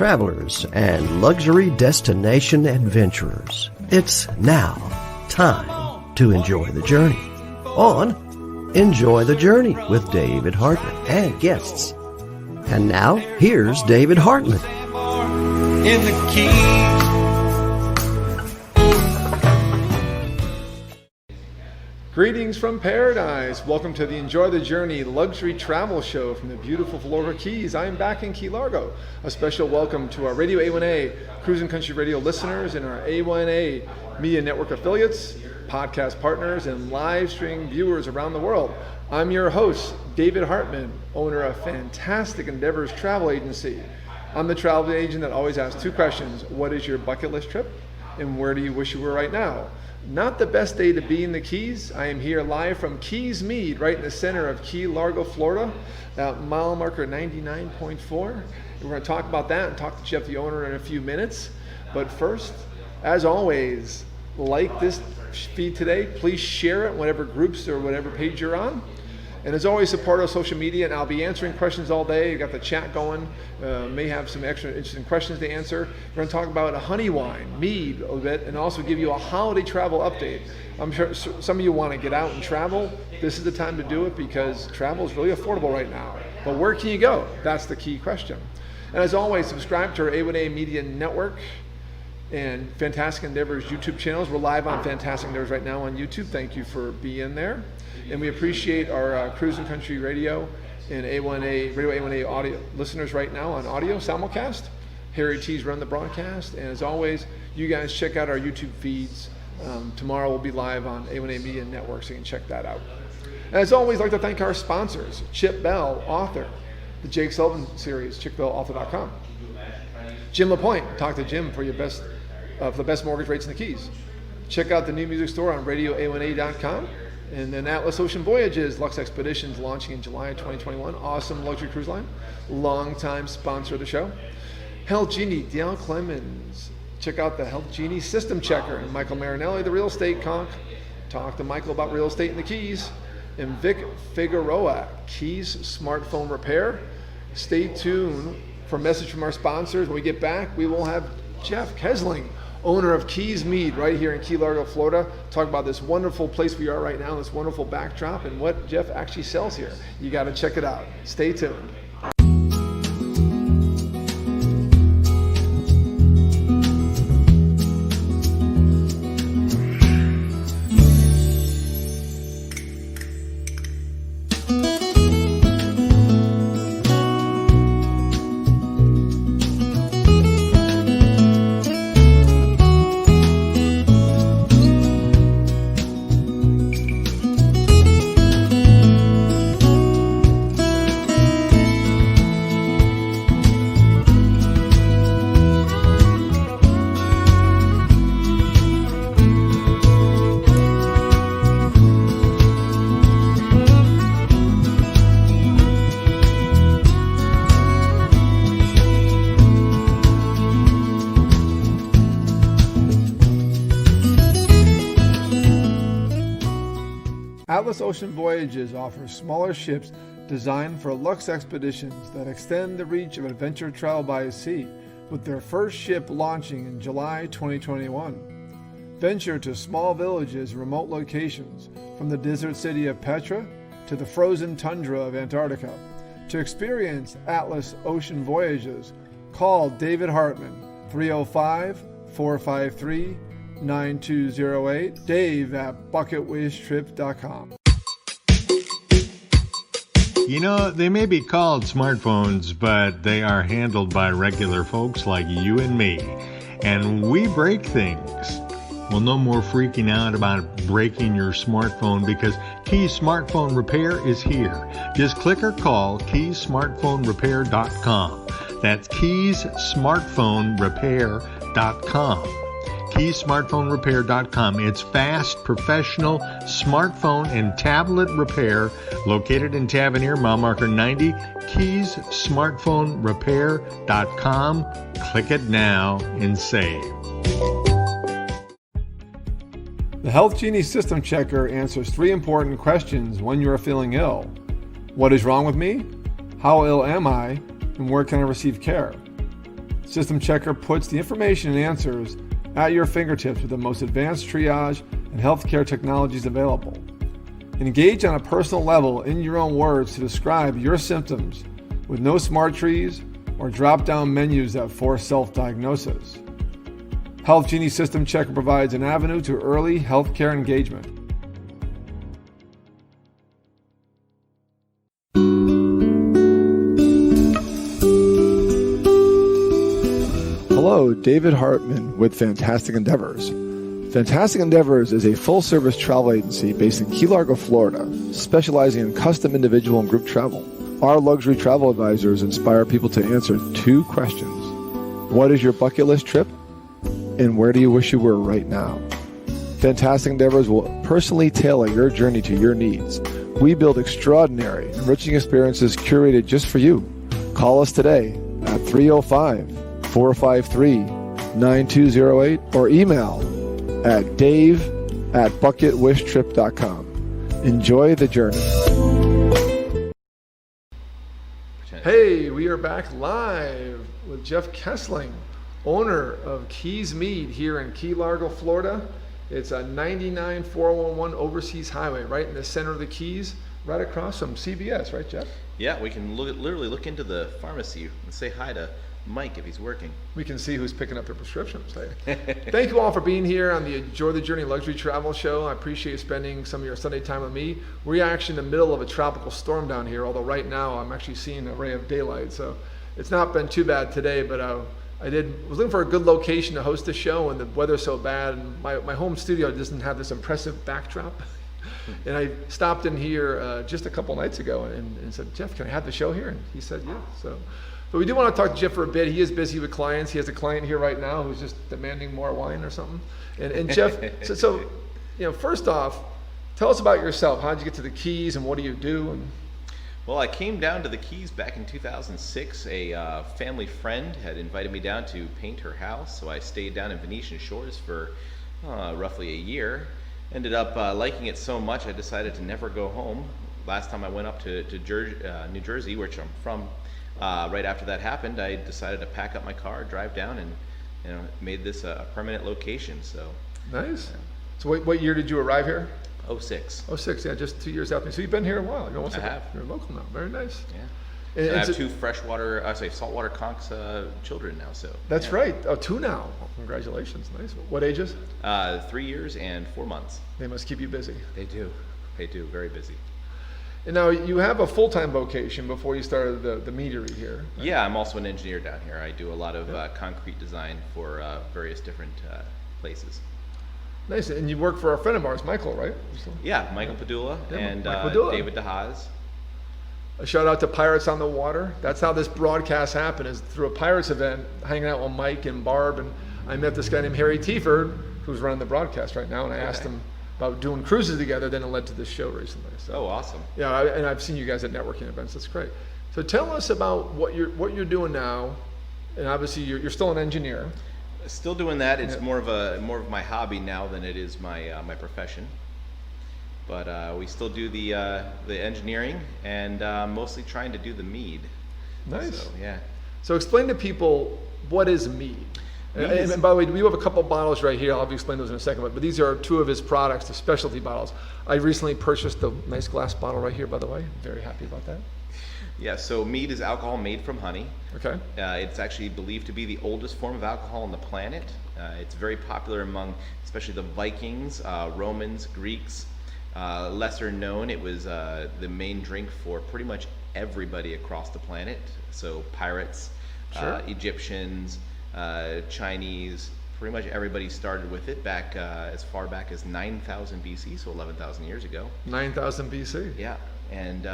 travelers, and luxury destination adventurers. It's now time to enjoy the journey on Enjoy the Journey with David Hartman and guests. And now, here's David Hartman. In the Keys. Greetings from paradise. Welcome to the Enjoy the Journey luxury travel show from the beautiful Florida Keys. I am back in Key Largo. A special welcome to our Radio A1A Cruising Country Radio listeners and our A1A Media Network affiliates, podcast partners, and live streaming viewers around the world. I'm your host, David Hartman, owner of Fantastic Endeavors Travel Agency. I'm the travel agent that always asks two questions. What is your bucket list trip? And where do you wish you were right now? Not the best day to be in the Keys. I am here live from Keys Mead, right in the center of Key Largo, Florida, at mile marker 99.4. We're going to talk about that and talk to Jeff, the owner, in a few minutes. But first, as always, like this feed today. Please share it in whatever groups or whatever page you're on. And as always, support our social media, and I'll be answering questions all day. We've got the chat going. May have some extra interesting questions to answer. We're going to talk about a honey wine, mead a little bit, and also give you a holiday travel update. I'm sure some of you want to get out and travel. This is the time to do it because travel is really affordable right now. But where can you go? That's the key question. And as always, subscribe to our A1A Media Network and Fantastic Endeavors YouTube channels. We're live on Fantastic Endeavors right now on YouTube. Thank you for being there. And we appreciate our Cruising Country Radio and A1A, Radio A1A audio listeners right now on audio simulcast. Harry T's run the broadcast. And as always, you guys check out our YouTube feeds. Tomorrow we'll be live on A1A Media Network, so you can check that out. And as always, I'd like to thank our sponsors, Chip Bell, author, the Jake Sullivan series, chipbellauthor.com. Jim LaPointe, talk to Jim for your best, for the best mortgage rates in the Keys. Check out the new music store on radioa1a.com. And then Atlas Ocean Voyages, Lux Expeditions, launching in July of 2021. Awesome luxury cruise line. Longtime sponsor of the show. Health Genie, Dale Clemens. Check out the Health Genie System Checker. And Michael Marinelli, the real estate conch. Talk to Michael about real estate in the Keys. And Vic Figueroa, Keys Smartphone Repair. Stay tuned for a message from our sponsors. When we get back, we will have Jeff Kesling, owner of Keys Mead right here in Key Largo, Florida. Talk about this wonderful place we are right now, this wonderful backdrop, and what Jeff actually sells here. You got to check it out. Stay tuned. Atlas Ocean Voyages offers smaller ships designed for luxe expeditions that extend the reach of adventure travel by sea, with their first ship launching in July 2021. Venture to small villages and remote locations, from the desert city of Petra to the frozen tundra of Antarctica. To experience Atlas Ocean Voyages, call David Hartman, 305-453-9208, Dave at bucketwishtrip.com. You know, they may be called smartphones, but they are handled by regular folks like you and me. And we break things. Well, no more freaking out about breaking your smartphone because Keys Smartphone Repair is here. Just click or call KeysSmartphoneRepair.com. That's KeysSmartphoneRepair.com. KeysSmartphoneRepair.com. It's fast, professional smartphone and tablet repair located in Tavernier, mile marker 90. KeysSmartphoneRepair.com. Click it now and save. The Health Genie System Checker answers 3 important questions when you are feeling ill. What is wrong with me? How ill am I? And where can I receive care? System Checker puts the information and answers at your fingertips with the most advanced triage and healthcare technologies available. Engage on a personal level in your own words to describe your symptoms with no smart trees or drop-down menus that force self-diagnosis. Health Genie System Checker provides an avenue to early healthcare engagement. Hello, David Hartman with Fantastic Endeavors. Fantastic Endeavors is a full-service travel agency based in Key Largo, Florida, specializing in custom individual and group travel. Our luxury travel advisors inspire people to answer 2 questions. What is your bucket list trip? And where do you wish you were right now? Fantastic Endeavors will personally tailor your journey to your needs. We build extraordinary, enriching experiences curated just for you. Call us today at 305-453-9208 or email at dave@bucketwishtrip.com. Enjoy the journey. Hey, we are back live with Jeff Kessling, owner of Keys Mead here in Key Largo, Florida. It's a 99411 Overseas Highway, right in the center of the Keys, right across from CVS, right, Jeff? Yeah, we can literally look into the pharmacy and say hi to Mike if he's working. We can see who's picking up their prescriptions. Thank you all for being here on the Enjoy the Journey Luxury Travel Show. I appreciate you spending some of your Sunday time with me. We're actually in the middle of a tropical storm down here, although right now I'm actually seeing a ray of daylight. So it's not been too bad today, but I was looking for a good location to host the show, and the weather's so bad, and my home studio doesn't have this impressive backdrop. And I stopped in here just a couple nights ago and said, Jeff, can I have the show here? And he said, yeah. But we do want to talk to Jeff for a bit. He is busy with clients. He has a client here right now who's just demanding more wine or something. And Jeff, so first off, tell us about yourself. How did you get to the Keys, and what do you do? Well, I came down to the Keys back in 2006. A family friend had invited me down to paint her house, so I stayed down in Venetian Shores for roughly a year. Ended up liking it so much I decided to never go home. Last time I went up to New Jersey, which I'm from, right after that happened, I decided to pack up my car, drive down, and made this a permanent location. So nice. So what year did you arrive here? 06. 06, yeah, just 2 years after. So you've been here a while. I have. You're local now. Very nice. Yeah. And I have 2 saltwater conch children now. So that's right. Oh, 2 now. Well, congratulations. Nice. What ages? 3 years and 4 months. They must keep you busy. They do. Very busy. And now you have a full-time vocation before you started the meadery here. Right? Yeah, I'm also an engineer down here. I do a lot of concrete design for various different places. Nice. And you work for a friend of ours, Michael, right? Yeah, Michael Padula and David DeHaas. A shout out to Pirates on the Water. That's how this broadcast happened, is through a Pirates event, hanging out with Mike and Barb, and I met this guy named Harry Tieford, who's running the broadcast right now, and I asked him about doing cruises together, then it led to this show recently. So, oh, awesome. Yeah, and I've seen you guys at networking events. That's great. So tell us about what you're doing now, and obviously you're still an engineer. Still doing that. It's more of my hobby now than it is my profession. But we still do the engineering, and mostly trying to do the mead. Nice. So, yeah. So explain to people, what is mead? And by the way, we have a couple bottles right here. I'll explain those in a second. But these are 2 of his products, the specialty bottles. I recently purchased a nice glass bottle right here, by the way. I'm very happy about that. Yeah, so mead is alcohol made from honey. Okay. It's actually believed to be the oldest form of alcohol on the planet. It's very popular among especially the Vikings, Romans, Greeks. Lesser known, it was the main drink for pretty much everybody across the planet. So pirates, Egyptians, Chinese, pretty much everybody started with it back as far back as 9,000 BC, so 11,000 years ago. 9,000 BC. Yeah, and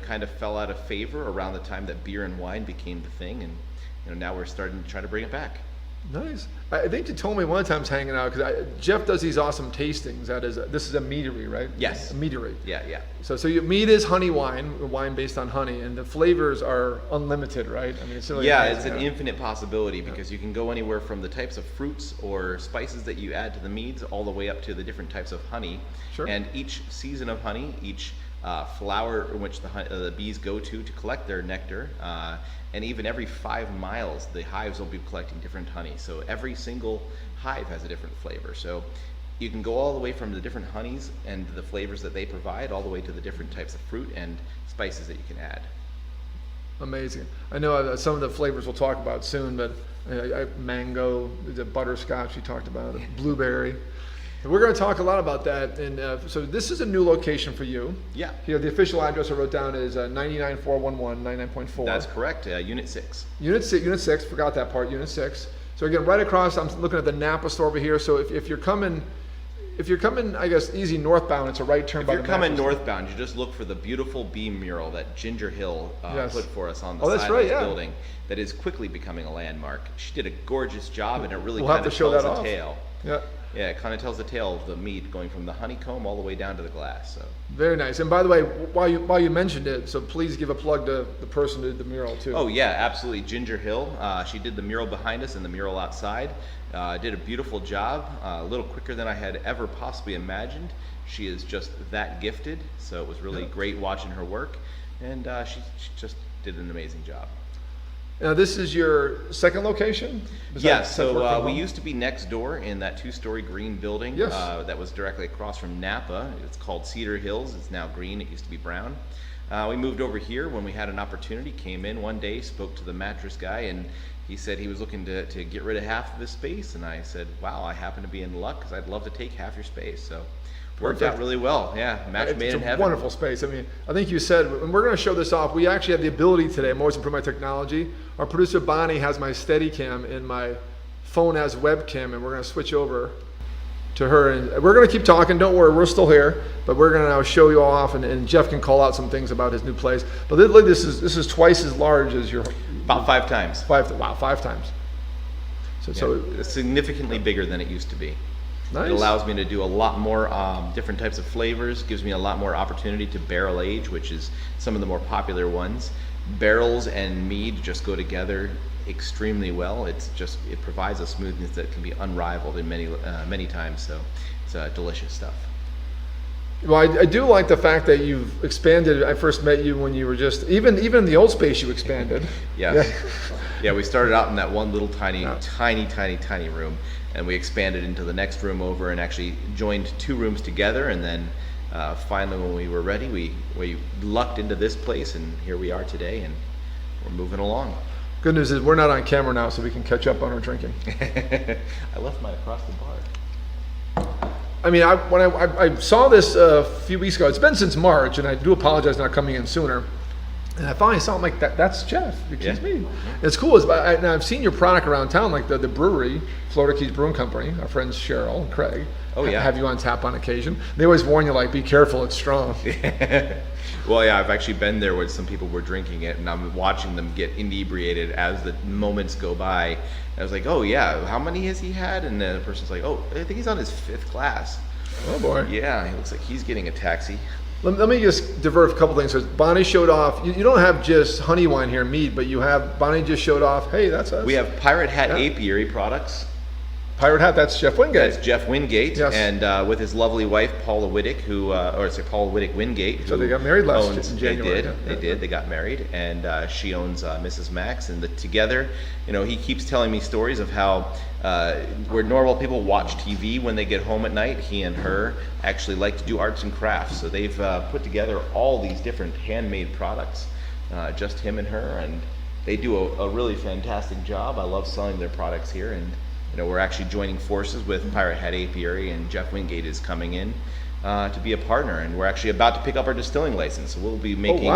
kind of fell out of favor around the time that beer and wine became the thing, and now we're starting to try to bring it back. Nice. I think you told me one time hanging out, because Jeff does these awesome tastings. This is a meadery, right? Yes. A meadery. Yeah. So mead is honey wine based on honey, and the flavors are unlimited, right? I mean, it's really amazing. It's an infinite possibility, because you can go anywhere from the types of fruits or spices that you add to the meads all the way up to the different types of honey. Sure. And each season of honey, each flower in which the bees go to collect their nectar. And even every 5 miles, the hives will be collecting different honey. So every single hive has a different flavor. So you can go all the way from the different honeys and the flavors that they provide, all the way to the different types of fruit and spices that you can add. Amazing. I know some of the flavors we'll talk about soon, but mango, the butterscotch you talked about, blueberry. And we're going to talk a lot about that. And so this is a new location for you. Yeah. Here, the official address I wrote down is 99411, 99.4. That's correct. Unit 6. Unit 6, forgot that part, Unit 6. So again, right across, I'm looking at the Napa store over here. So if you're coming, I guess, easy northbound, it's a right turn. If by you're the coming Napa store. northbound, you just look for the beautiful bee mural that Ginger Hill Yes. put for us on the Oh, that's side right, of the yeah. building. That is quickly becoming a landmark. She did a gorgeous job, and it really We'll have kind to of show tells that the off. tale. Yeah. Yeah, it kind of tells the tale of the mead going from the honeycomb all the way down to the glass. So. Very nice. And by the way, while you mentioned it, so please give a plug to the person who did the mural too. Oh yeah, absolutely. Ginger Hill. She did the mural behind us and the mural outside. Did a beautiful job. A little quicker than I had ever possibly imagined. She is just that gifted. So it was really great watching her work, and she just did an amazing job. Now this is your second location? Yeah, Besides so work from we home? used to be next door in that 2-story green building Yes. that was directly across from Napa. It's called Cedar Hills. It's now green. It used to be brown. We moved over here when we had an opportunity, came in one day, spoke to the mattress guy, and he said he was looking to get rid of half of his space. And I said, wow, I happen to be in luck because I'd love to take half your space. So worked out Perfect. really well. Yeah, match made It's in a heaven. wonderful space. I mean, I think you said, and we're going to show this off. We actually have the ability today. I'm always improving my technology. Our producer Bonnie has my Steadicam, and my phone has webcam, and we're going to switch over to her. And we're going to keep talking. Don't worry, we're still here, but we're going to now show you all off, and Jeff can call out some things about his new place. But look, this is twice as large as your About 5 times. 5 times. So It's significantly bigger than it used to be. nice. It allows me to do a lot more different types of flavors, gives me a lot more opportunity to barrel age, which is some of the more popular ones. Barrels and mead just go together extremely well. It provides a smoothness that can be unrivaled in many times. So it's delicious stuff. Well, I do like the fact that you've expanded. I first met you when you were just, even in the old space you expanded. Yes. Yeah, we started out in that one little tiny room, and we expanded into the next room over and actually joined 2 rooms together, and then finally when we were ready, we lucked into this place, and here we are today, and we're moving along. Good news is we're not on camera now, so we can catch up on our drinking. I left mine across the bar. I mean, when I saw this a few weeks ago, it's been since March, and I do apologize not coming in sooner. And I finally saw him like that's Jeff. It's me. It's cool. And I've seen your product around town, like the brewery, Florida Keys Brewing Company. Our friends Cheryl and Craig. Oh, yeah. Have you on tap on occasion. They always warn you, like, be careful, it's strong. Well, yeah, I've actually been there when some people were drinking it, and I'm watching them get inebriated as the moments go by. I was like, oh yeah, how many has he had? And then the person's like, oh, I think he's on his 5th glass. Oh boy. Yeah, he looks like he's getting a taxi. Let me just divert a couple things. So Bonnie showed off. You don't have just honey wine here, mead, but you have, Bonnie just showed off, hey, that's us. We have Pirate Hat Yeah. Apiary products. Pirate Hat, that's Jeff Wingate. That's Jeff Wingate, Yes. and with his lovely wife Paula Whittick, Paula Whittick Wingate. So who they got married last owns- in January, They did. yeah. They did. They got married, and she owns Mrs. Max. And together, he keeps telling me stories of how where normal people watch TV when they get home at night, he and her actually like to do arts and crafts. So they've put together all these different handmade products, just him and her, and they do a really fantastic job. I love selling their products here, and we're actually joining forces with Pirate Hat Apiary, and Jeff Wingate is coming in to be a partner, and we're actually about to pick up our distilling license. So we'll be making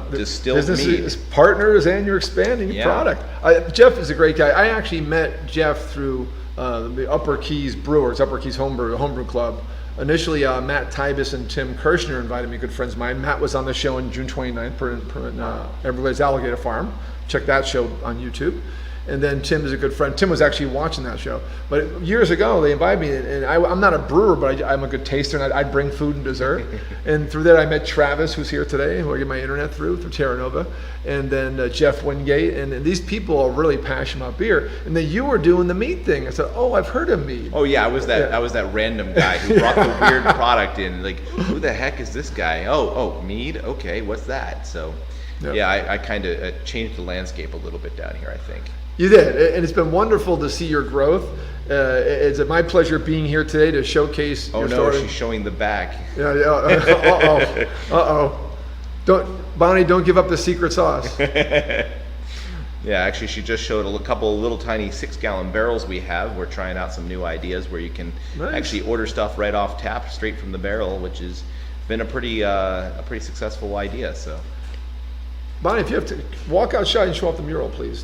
distilled Business mead. is partners, and you're expanding your Yeah. product. Jeff is a great guy. I actually met Jeff through the Upper Keys Brewers, Upper Keys Homebrew Club. Initially, Matt Tybus and Tim Kirshner invited me, good friends of mine. Matt was on the show on June 29th for Everglades Alligator Farm. Check that show on YouTube. And then Tim is a good friend. Tim was actually watching that show. But years ago, they invited me, and I'm not a brewer, but I'm a good taster, and I'd bring food and dessert. And through that, I met Travis, who's here today, who I get my internet through Terra Nova, and then Jeff Wingate. And these people are really passionate about beer. And then you were doing the mead thing. I said, oh, I've heard of mead. Oh yeah, I was that random guy who brought the weird product in. Like, who the heck is this guy? Oh, mead? Okay, what's that? So, yeah, I kind of changed the landscape a little bit down here, I think. You did, and it's been wonderful to see your growth. It's my pleasure being here today to showcase your story. Oh no, she's showing the back. Bonnie, don't give up the secret sauce. Yeah, actually, she just showed a couple of little tiny 6-gallon barrels we have. We're trying out some new ideas where you can actually order stuff right off tap, straight from the barrel, which has been a pretty successful idea. So, Bonnie, if you have to walk outside and show off the mural, please.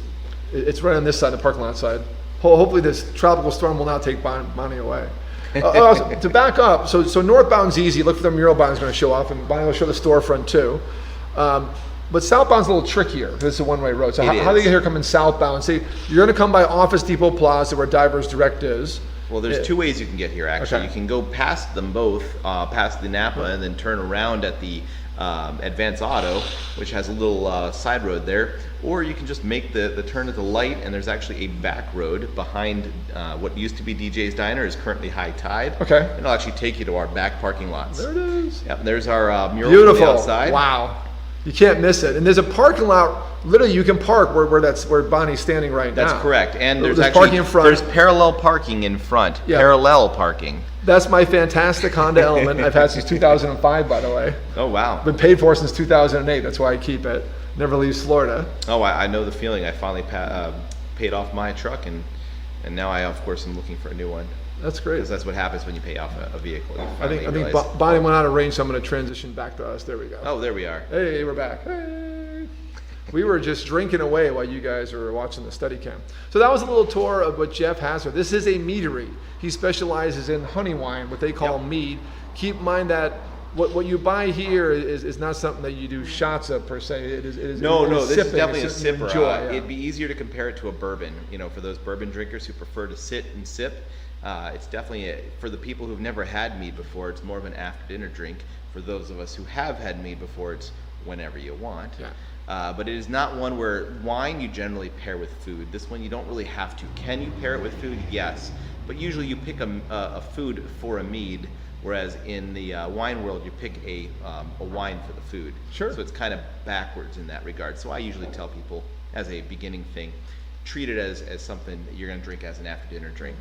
It's right on this side, the parking lot side. Hopefully this tropical storm will not take Bonnie away. To back up, so northbound's easy. Look for the mural Bonnie's going to show off, and Bonnie will show the storefront too. But southbound's a little trickier because it's a one-way road. So how do you get here coming southbound? See, you're going to come by Office Depot Plaza where Divers Direct is. Well, there's two ways you can get here, actually. Okay. You can go past them both, past the Napa, and then turn around at the Advance Auto, which has a little side road there. Or you can just make the turn at the light, and there's actually a back road behind what used to be DJ's Diner, is currently High Tide. Okay. And it'll actually take you to our back parking lots. There it is. Yep, and there's our mural Beautiful. from the outside. Wow. You can't miss it. And there's a parking lot, literally you can park where Bonnie's standing right now. That's correct. And there's actually parking in front. There's parallel parking in front. Yeah. Parallel parking. That's my fantastic Honda Element I've had since 2005, by the way. Oh, wow. Been paid for since 2008. That's why I keep it. Never leaves Florida. Oh, I know the feeling. I finally paid off my truck, and now I, of course, am looking for a new one. That's great. Because that's what happens when you pay off a vehicle. I think Bonnie went out of range, so I'm going to transition back to us. There we go. Oh, there we are. Hey, we're back. Hey. We were just drinking away while you guys were watching the study cam. So that was a little tour of what Jeff has here. This is a meadery. He specializes in honey wine, what they call mead. Keep in mind that what you buy here is not something that you do shots of per se. It is No, this is sipping. definitely a It's something you sipper. enjoy, yeah. It'd be easier to compare it to a bourbon. You know, for those bourbon drinkers who prefer to sit and sip, it's definitely for the people who've never had mead before. It's more of an after-dinner drink. For those of us who have had mead before, it's whenever you want. Yeah. But it is not one where wine you generally pair with food. This one you don't really have to. Can you pair it with food? Yes. But usually you pick a food for a mead, whereas in the wine world you pick a wine for the food. Sure. So it's kind of backwards in that regard. So I usually tell people as a beginning thing, treat it as something that you're going to drink as an after dinner drink.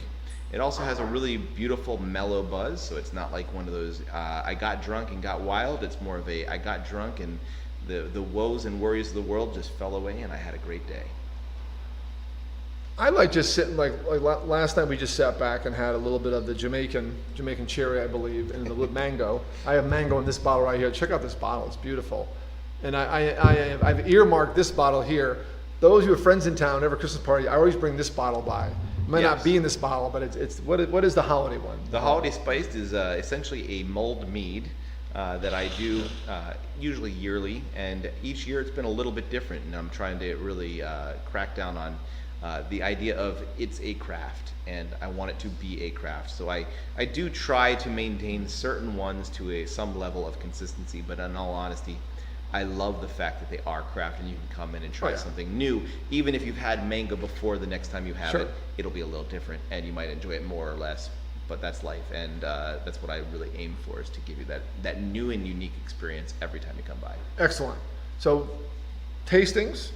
It also has a really beautiful mellow buzz, so it's not like one of those I got drunk and got wild. It's more of a I got drunk and the woes and worries of the world just fell away and I had a great day. I like just sitting like last night we just sat back and had a little bit of the Jamaican cherry, I believe, and the mango. I have mango in this bottle right here. Check out this bottle; it's beautiful. And I've earmarked this bottle here. Those who have friends in town, every Christmas party, I always bring this bottle by. It might not be in this bottle, but it's what is the holiday one? The holiday spiced is essentially a mulled mead that I do usually yearly, and each year it's been a little bit different, and I'm trying to really crack down on the idea of it's a craft, and I want it to be a craft. So I do try to maintain certain ones to some level of consistency, but in all honesty, I love the fact that they are craft and you can come in and try something new. Even if you've had mango before, the next time you have it, it'll be a little different and you might enjoy it more or less, but that's life. And that's what I really aim for, is to give you that new and unique experience every time you come by. Excellent. So tastings?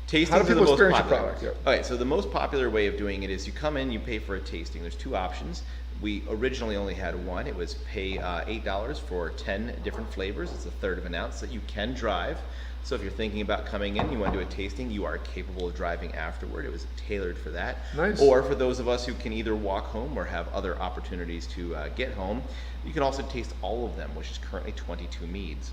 Tastings How do people are the most experience popular. your product? Yeah. All right, so the most popular way of doing it is you come in, you pay for a tasting. There's two options. We originally only had one. It was pay $8 for 10 different flavors. It's a third of an ounce that you can drive. So if you're thinking about coming in, you want to do a tasting, you are capable of driving afterward. It was tailored for that. Nice. Or for those of us who can either walk home or have other opportunities to get home, you can also taste all of them, which is currently 22 meads.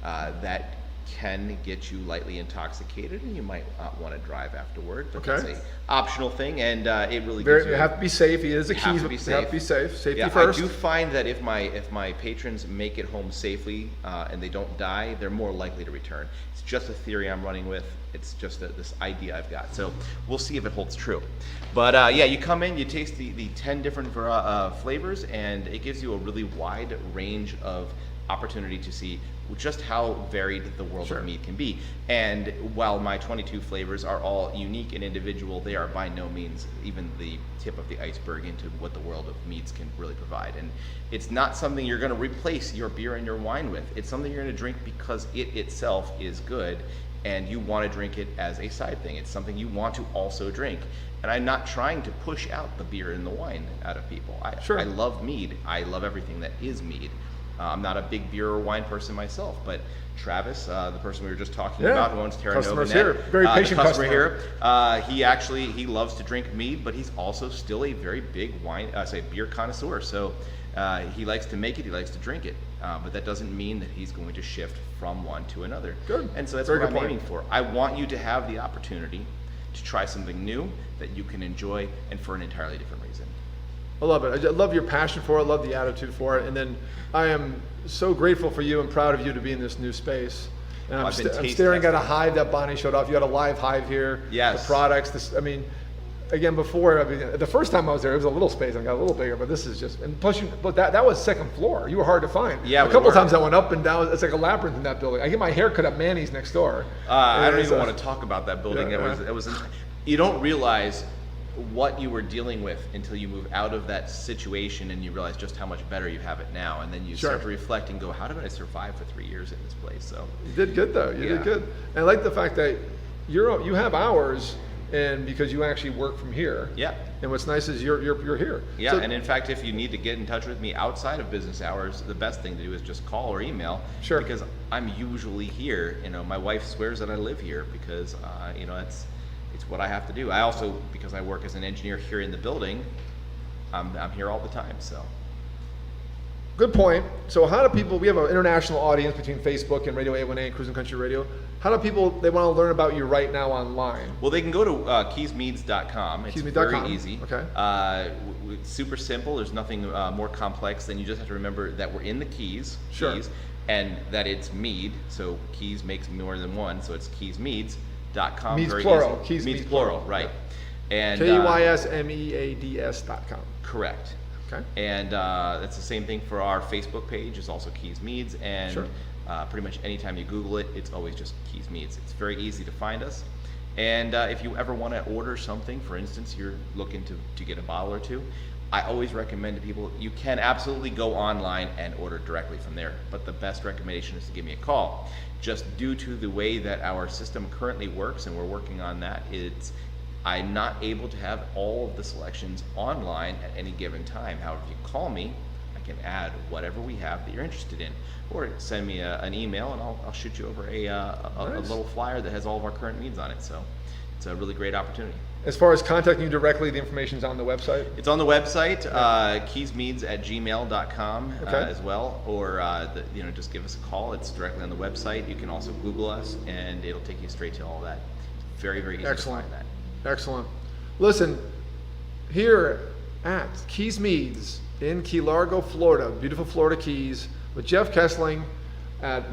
That can get you lightly intoxicated, and you might not want to drive afterward, but Okay. that's a optional thing, and it really gives Very, you you have to be safe. He is a You have keys. to be You have safe. to be safe. Safety Yeah, first. I do find that if my patrons make it home safely and they don't die, they're more likely to return. It's just a theory I'm running with. It's just this idea I've got. So we'll see if it holds true. But yeah, you come in, you taste the 10 different flavors, and it gives you a really wide range of opportunity to see just how varied the world Sure. of meat can be. And while my 22 flavors are all unique and individual, they are by no means even the tip of the iceberg into what the world of meats can really provide. And it's not something you're going to replace your beer and your wine with. It's something you're going to drink because it itself is good, and you want to drink it as a side thing. It's something you want to also drink. And I'm not trying to push out the beer and the wine out of people. Sure. I love mead. I love everything that is mead. I'm not a big beer or wine person myself, but Travis, the person we were just talking Yeah. about, who owns Terra Nova Customer's Net, here. Very patient the customer customer. here, he loves to drink mead, but he's also still a very big beer connoisseur. So he likes to make it, he likes to drink it, but that doesn't mean that he's going to shift from one to another. Good. And so that's Very what good I'm point. aiming for. I want you to have the opportunity to try something new that you can enjoy, and for an entirely different reason. I love it. I love your passion for it. I love the attitude for it. And then I am so grateful for you and proud of you to be in this new space. And I've been I'm taste staring at a testing. hive that Bonnie showed off. You got a live hive here. Yes. The products. Again, before, the first time I was there, it was a little space and got a little bigger, but this is just, and plus but that was second floor. You were hard to find. Yeah, A we couple were. times I went up and down. It's like a labyrinth in that building. I get my hair cut at Manny's next door. I don't And even it's, want to talk about that building. Yeah, It was. You don't realize what you were dealing with until you move out of that situation, and you realize just how much better you have it now. And then you Sure. start to reflect and go, "How did I survive for 3 years in this place?" So You did good though. You Yeah. did good. And I like the fact that you have hours, and because you actually work from here. Yeah. And what's nice is you're here. yeah, So- and in fact, if you need to get in touch with me outside of business hours, the best thing to do is just call or email. Sure. Because I'm usually here. My wife swears that I live here because it's what I have to do. I also, because I work as an engineer here in the building, I'm here all the time. So. Good point. So how do people? We have an international audience between Facebook and Radio A1A and Cruising Country Radio. How do people? They want to learn about you right now online. Well, they can go to keysmeads.com. It's Keysmeads.com. very easy. Okay. It's super simple. There's nothing more complex than you just have to remember that we're in the Keys. Sure. Keys, and that it's mead. So Keys makes more than one. So it's keysmeads.com. Meads very plural. Easy. Keys Meads meads plural. plural. Right. And KYSMEADS.com. correct. Okay. And that's the same thing for our Facebook page. It's also Keys Meads, and Sure. pretty much anytime you Google it, it's always just Keys Meads. It's very easy to find us. And if you ever want to order something, for instance, you're looking to get a bottle or two, I always recommend to people, you can absolutely go online and order directly from there, but the best recommendation is to give me a call. Just due to the way that our system currently works, and we're working on that, I'm not able to have all of the selections online at any given time. However, if you call me, I can add whatever we have that you're interested in, or send me an email, and I'll shoot you over a Nice. little flyer that has all of our current needs on it. So it's a really great opportunity. As far as contacting you directly, the information's on the website. It's on the website, keysmeads@gmail.com Okay. as well, or just give us a call. It's directly on the website. You can also Google us, and it'll take you straight to all that. Very, very easy Excellent. to find that. Excellent. Listen, here at Keys Meads in Key Largo, Florida, beautiful Florida Keys, with Jeff Kessling at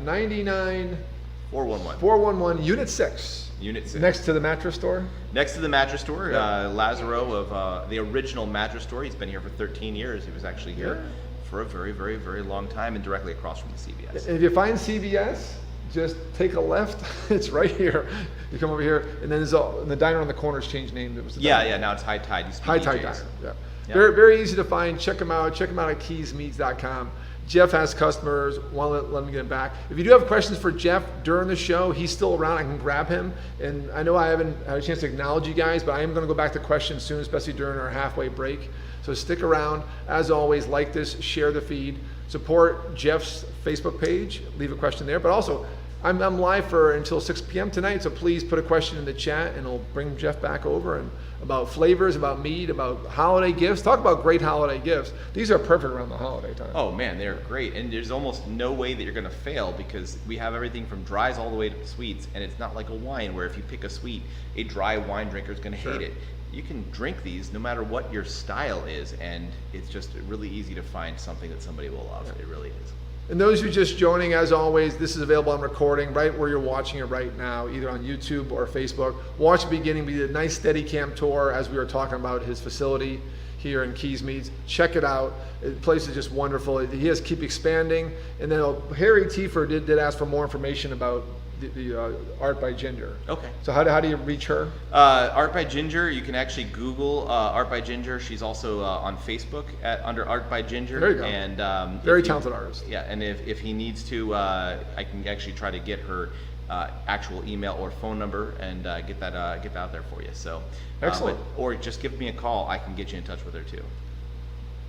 99411 411. Unit 6. Unit 6. Next to the mattress store. Next to the mattress store, Yeah. Lazaro of the original mattress store. He's been here for 13 years. He was actually here for a very, very, very long time, and directly across from the CVS. And if you find CVS, just take a left. It's right here. You come over here, and then the diner on the corner's changed name. It was the diner. Yeah. Now it's High Tide. Used to be High Tide DJ's. Diner. Yeah. Yeah. Very, very easy to find. Check them out. Check them out at keysmeads.com. Jeff has customers. Want to let him get them back. If you do have questions for Jeff during the show, he's still around. I can grab him. And I know I haven't had a chance to acknowledge you guys, but I am going to go back to questions soon, especially during our halfway break. So stick around. As always, like this, share the feed, support Jeff's Facebook page, leave a question there. But also, I'm live for until 6 p.m. tonight, so please put a question in the chat, and it'll bring Jeff back over, and about flavors, about meat, about holiday gifts. Talk about great holiday gifts. These are perfect around the holiday time. Oh man, they're great, and there's almost no way that you're gonna fail because we have everything from dries all the way to sweets, and it's not like a wine where if you pick a sweet, a dry wine drinker is gonna hate it. You can drink these no matter what your style is, and it's just really easy to find something that somebody will love. It really is. And those who are just joining, as always, this is available on recording right where you're watching it right now, either on YouTube or Facebook. Watch the beginning. We did a nice Steadicam tour as we were talking about his facility here in Keys Meads. Check it out. The place is just wonderful. He has keep expanding. And then Harry Tiefer did ask for more information about the Art by Ginger. Okay. So how do you reach her? Art by Ginger, you can actually Google Art by Ginger. She's also on Facebook under Art by Ginger. There you go. And very talented artist. Yeah, and if he needs to, I can actually try to get her actual email or phone number and get that out there for you. So excellent. Or just give me a call. I can get you in touch with her too.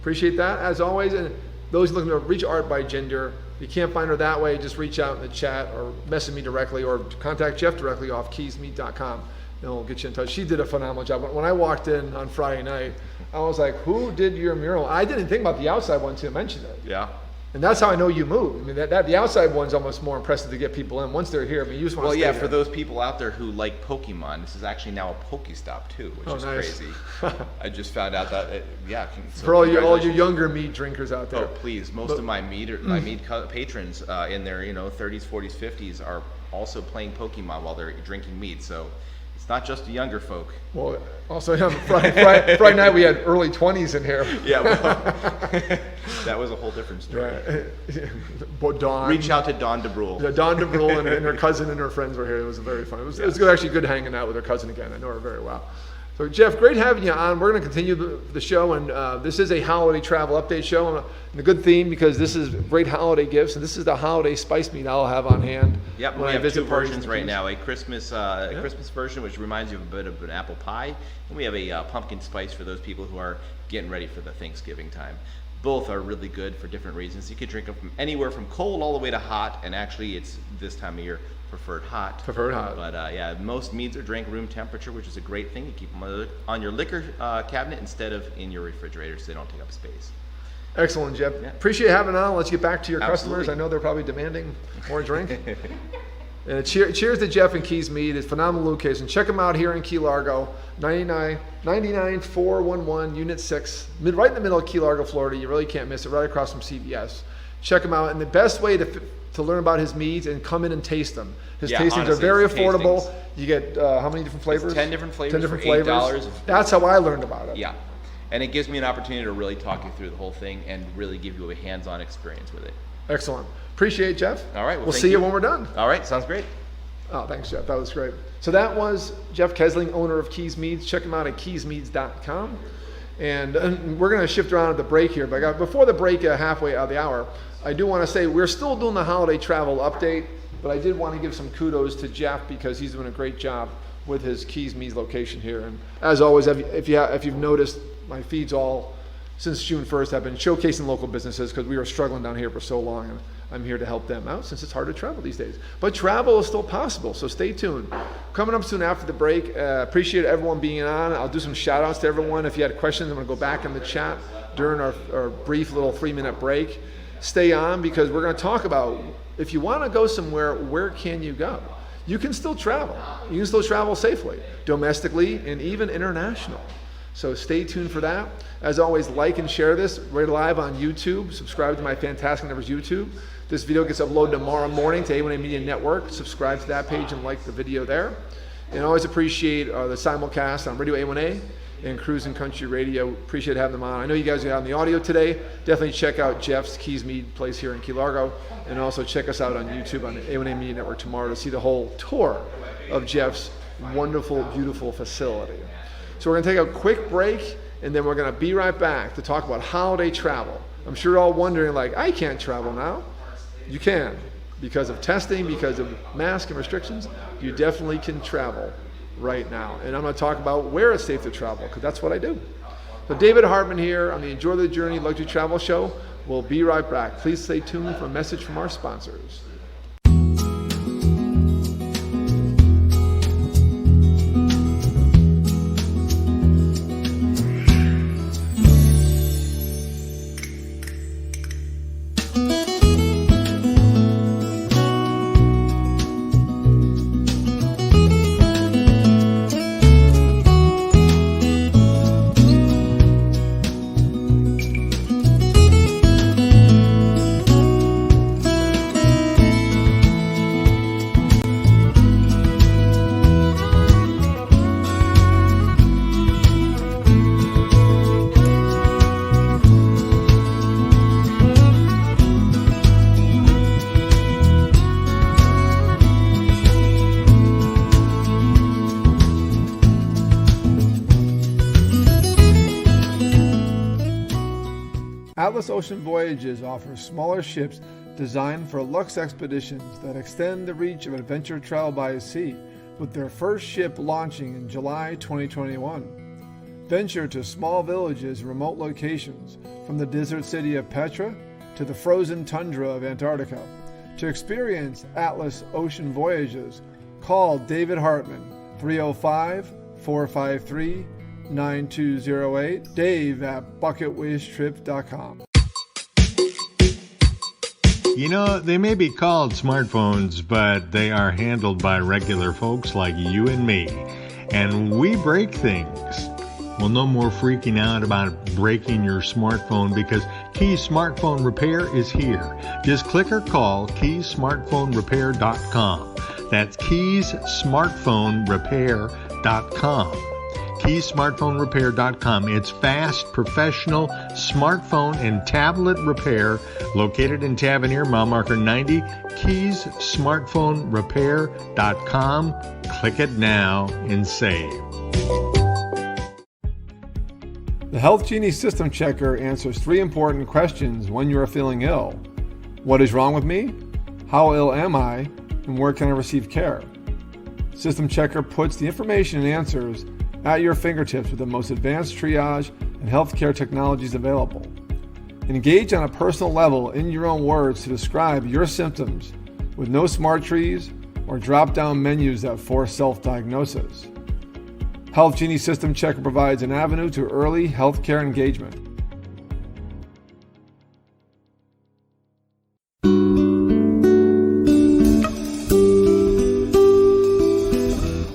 Appreciate that as always. And those looking to reach Art by Ginger, if you can't find her that way, just reach out in the chat or message me directly or contact Jeff directly off keysmeat.com and we'll get you in touch. She did a phenomenal job. When I walked in on Friday night, I was like, who did your mural? I didn't think about the outside one until you mentioned it. Yeah. And that's how I know you move. I mean, the outside one's almost more impressive to get people in. Once they're here, I mean, you just want to stay yeah, here. for those people out there who like Pokemon, this is actually now a Pokestop too, which is nice. Crazy. I just found out that, so for all your congratulations. younger meat drinkers out there. Oh, please. Most of my meat patrons in their 30s, 40s, 50s are also playing Pokemon while they're drinking meat. So it's not just the younger folk. Well, also Friday night we had early 20s in here. Yeah, well, that was a whole different story. But Dawn. Reach out to Dawn DeBrule. Yeah, Dawn DeBrule and her cousin and her friends were here. It was very fun. It was actually good hanging out with her cousin again. I know her very well. So Jeff, great having you on. We're going to continue the show, and this is a holiday travel update show, and a good theme because this is great holiday gifts, and this is the holiday spice meat I'll have on hand. Yep, we have two versions right now: a Christmas Christmas version, which reminds you of a bit of an apple pie, and we have a pumpkin spice for those people who are getting ready for the Thanksgiving time. Both are really good for different reasons. You could drink them from anywhere from cold all the way to hot, and actually, it's this time of year preferred hot. Preferred hot. But yeah, most meads are drank room temperature, which is a great thing. You keep them on your liquor cabinet instead of in your refrigerator, so they don't take up space. Excellent, Jeff. Yeah. Appreciate having on. Let's get back to your Absolutely. customers. I know they're probably demanding more drink. And cheers to Jeff and Keys Mead. It's a phenomenal location. Check them out here in Key Largo, 99411 Unit 6, right in the middle of Key Largo, Florida. You really can't miss it, right across from CVS. Check them out. And the best way to learn about his meads and come in and taste them. His tastings honestly, are very it's affordable. tastings. You get how many different flavors? 10 different flavors 10 different for flavors. $8. That's how I learned about it. Yeah, and it gives me an opportunity to really talk you through the whole thing and really give you a hands-on experience with it. Excellent. Appreciate it, Jeff. All right. Well, we'll thank see you when we're done. All right. Sounds great. Oh, thanks, Jeff. That was great. So that was Jeff Kesling, owner of Keys Meads. Check him out at keysmeads.com. And we're going to shift around at the break here. But before the break, halfway out of the hour, I do want to say we're still doing the holiday travel update, but I did want to give some kudos to Jeff because he's doing a great job with his Keys Meads location here. And as always, if you've noticed, my feeds all since June 1st have been showcasing local businesses because we were struggling down here for so long. And I'm here to help them out since it's hard to travel these days. But travel is still possible, so stay tuned. Coming up soon after the break, appreciate everyone being on. I'll do some shout outs to everyone. If you had questions, I'm going to go back in the chat during our brief little 3-minute break. Stay on because we're going to talk about if you want to go somewhere, where can you go? You can still travel. You can still travel safely, domestically and even international. So stay tuned for that. As always, like and share this right live on YouTube. Subscribe to my Fantastic Numbers YouTube. This video gets uploaded tomorrow morning to A1A Media Network. Subscribe to that page and like the video there. And I always appreciate the simulcast on Radio A1A and Cruising Country Radio. Appreciate having them on. I know you guys are on the audio today. Definitely check out Jeff's Keys Mead place here in Key Largo. And also check us out on YouTube on the A1A Media Network tomorrow to see the whole tour of Jeff's wonderful, beautiful facility. So we're going to take a quick break, and then we're going to be right back to talk about holiday travel. I'm sure you're all wondering, like, I can't travel now. You can. Because of testing, because of mask and restrictions, you definitely can travel right now. And I'm going to talk about where it's safe to travel, because that's what I do. So David Hartman here on the Enjoy the Journey Luxury Travel Show. We'll be right back. Please stay tuned for a message from our sponsors. Atlas Ocean Voyages offers smaller ships designed for luxe expeditions that extend the reach of adventure travel by sea, with their first ship launching in July 2021. Venture to small villages and remote locations, from the desert city of Petra to the frozen tundra of Antarctica. To experience Atlas Ocean Voyages, call David Hartman, 305-453-9208, Dave at bucketwishtrip.com. You know, they may be called smartphones, but they are handled by regular folks like you and me. And we break things. Well, no more freaking out about breaking your smartphone, because Keys Smartphone Repair is here. Just click or call keysmartphonerepair.com. That's keysmartphonerepair.com. keysmartphonerepair.com. It's fast, professional smartphone and tablet repair located in Tavernier, mile marker 90, keysmartphonerepair.com. Click it now and save. The Health Genie System Checker answers 3 important questions when you are feeling ill. What is wrong with me? How ill am I? And where can I receive care? System Checker puts the information and answers at your fingertips with the most advanced triage and healthcare technologies available. Engage on a personal level in your own words to describe your symptoms with no smart trees or drop-down menus that force self-diagnosis. Health Genie System Checker provides an avenue to early healthcare engagement.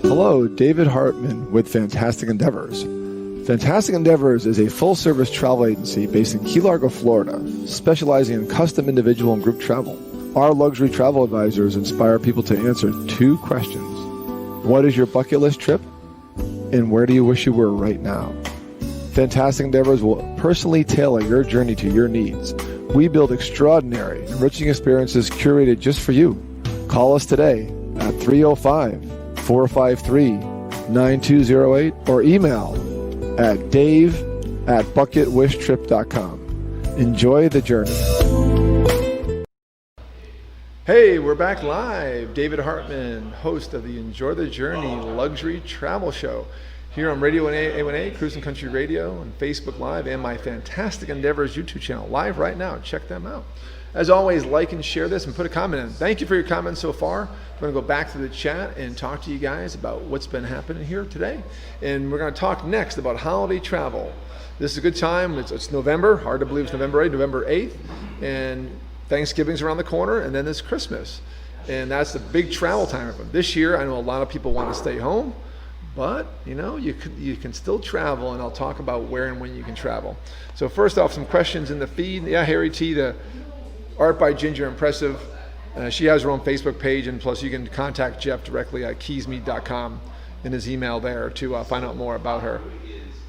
Hello, David Hartman with Fantastic Endeavors. Fantastic Endeavors is a full-service travel agency based in Key Largo, Florida, specializing in custom individual and group travel. Our luxury travel advisors inspire people to answer 2 questions. What is your bucket list trip? And where do you wish you were right now? Fantastic Endeavors will personally tailor your journey to your needs. We build extraordinary, enriching experiences curated just for you. Call us today at 305-453-9208 or email at dave@bucketwishtrip.com. Enjoy the journey. Hey, we're back live. David Hartman, host of the Enjoy the Journey Luxury Travel Show, here on Radio A1A, Cruising Country Radio, and Facebook Live, and my Fantastic Endeavors YouTube channel, live right now. Check them out. As always, like and share this and put a comment in. Thank you for your comments so far. We're going to go back to the chat and talk to you guys about what's been happening here today. And we're going to talk next about holiday travel. This is a good time. It's November. Hard to believe it's November 8th. And Thanksgiving's around the corner, and then there's Christmas. And that's the big travel time. This year, I know a lot of people want to stay home, but you know, you can still travel, and I'll talk about where and when you can travel. So first off, some questions in the feed. Yeah, Harry T, the Art by Ginger Impressive. She has her own Facebook page, and plus you can contact Jeff directly at keysmead.com in his email there to find out more about her.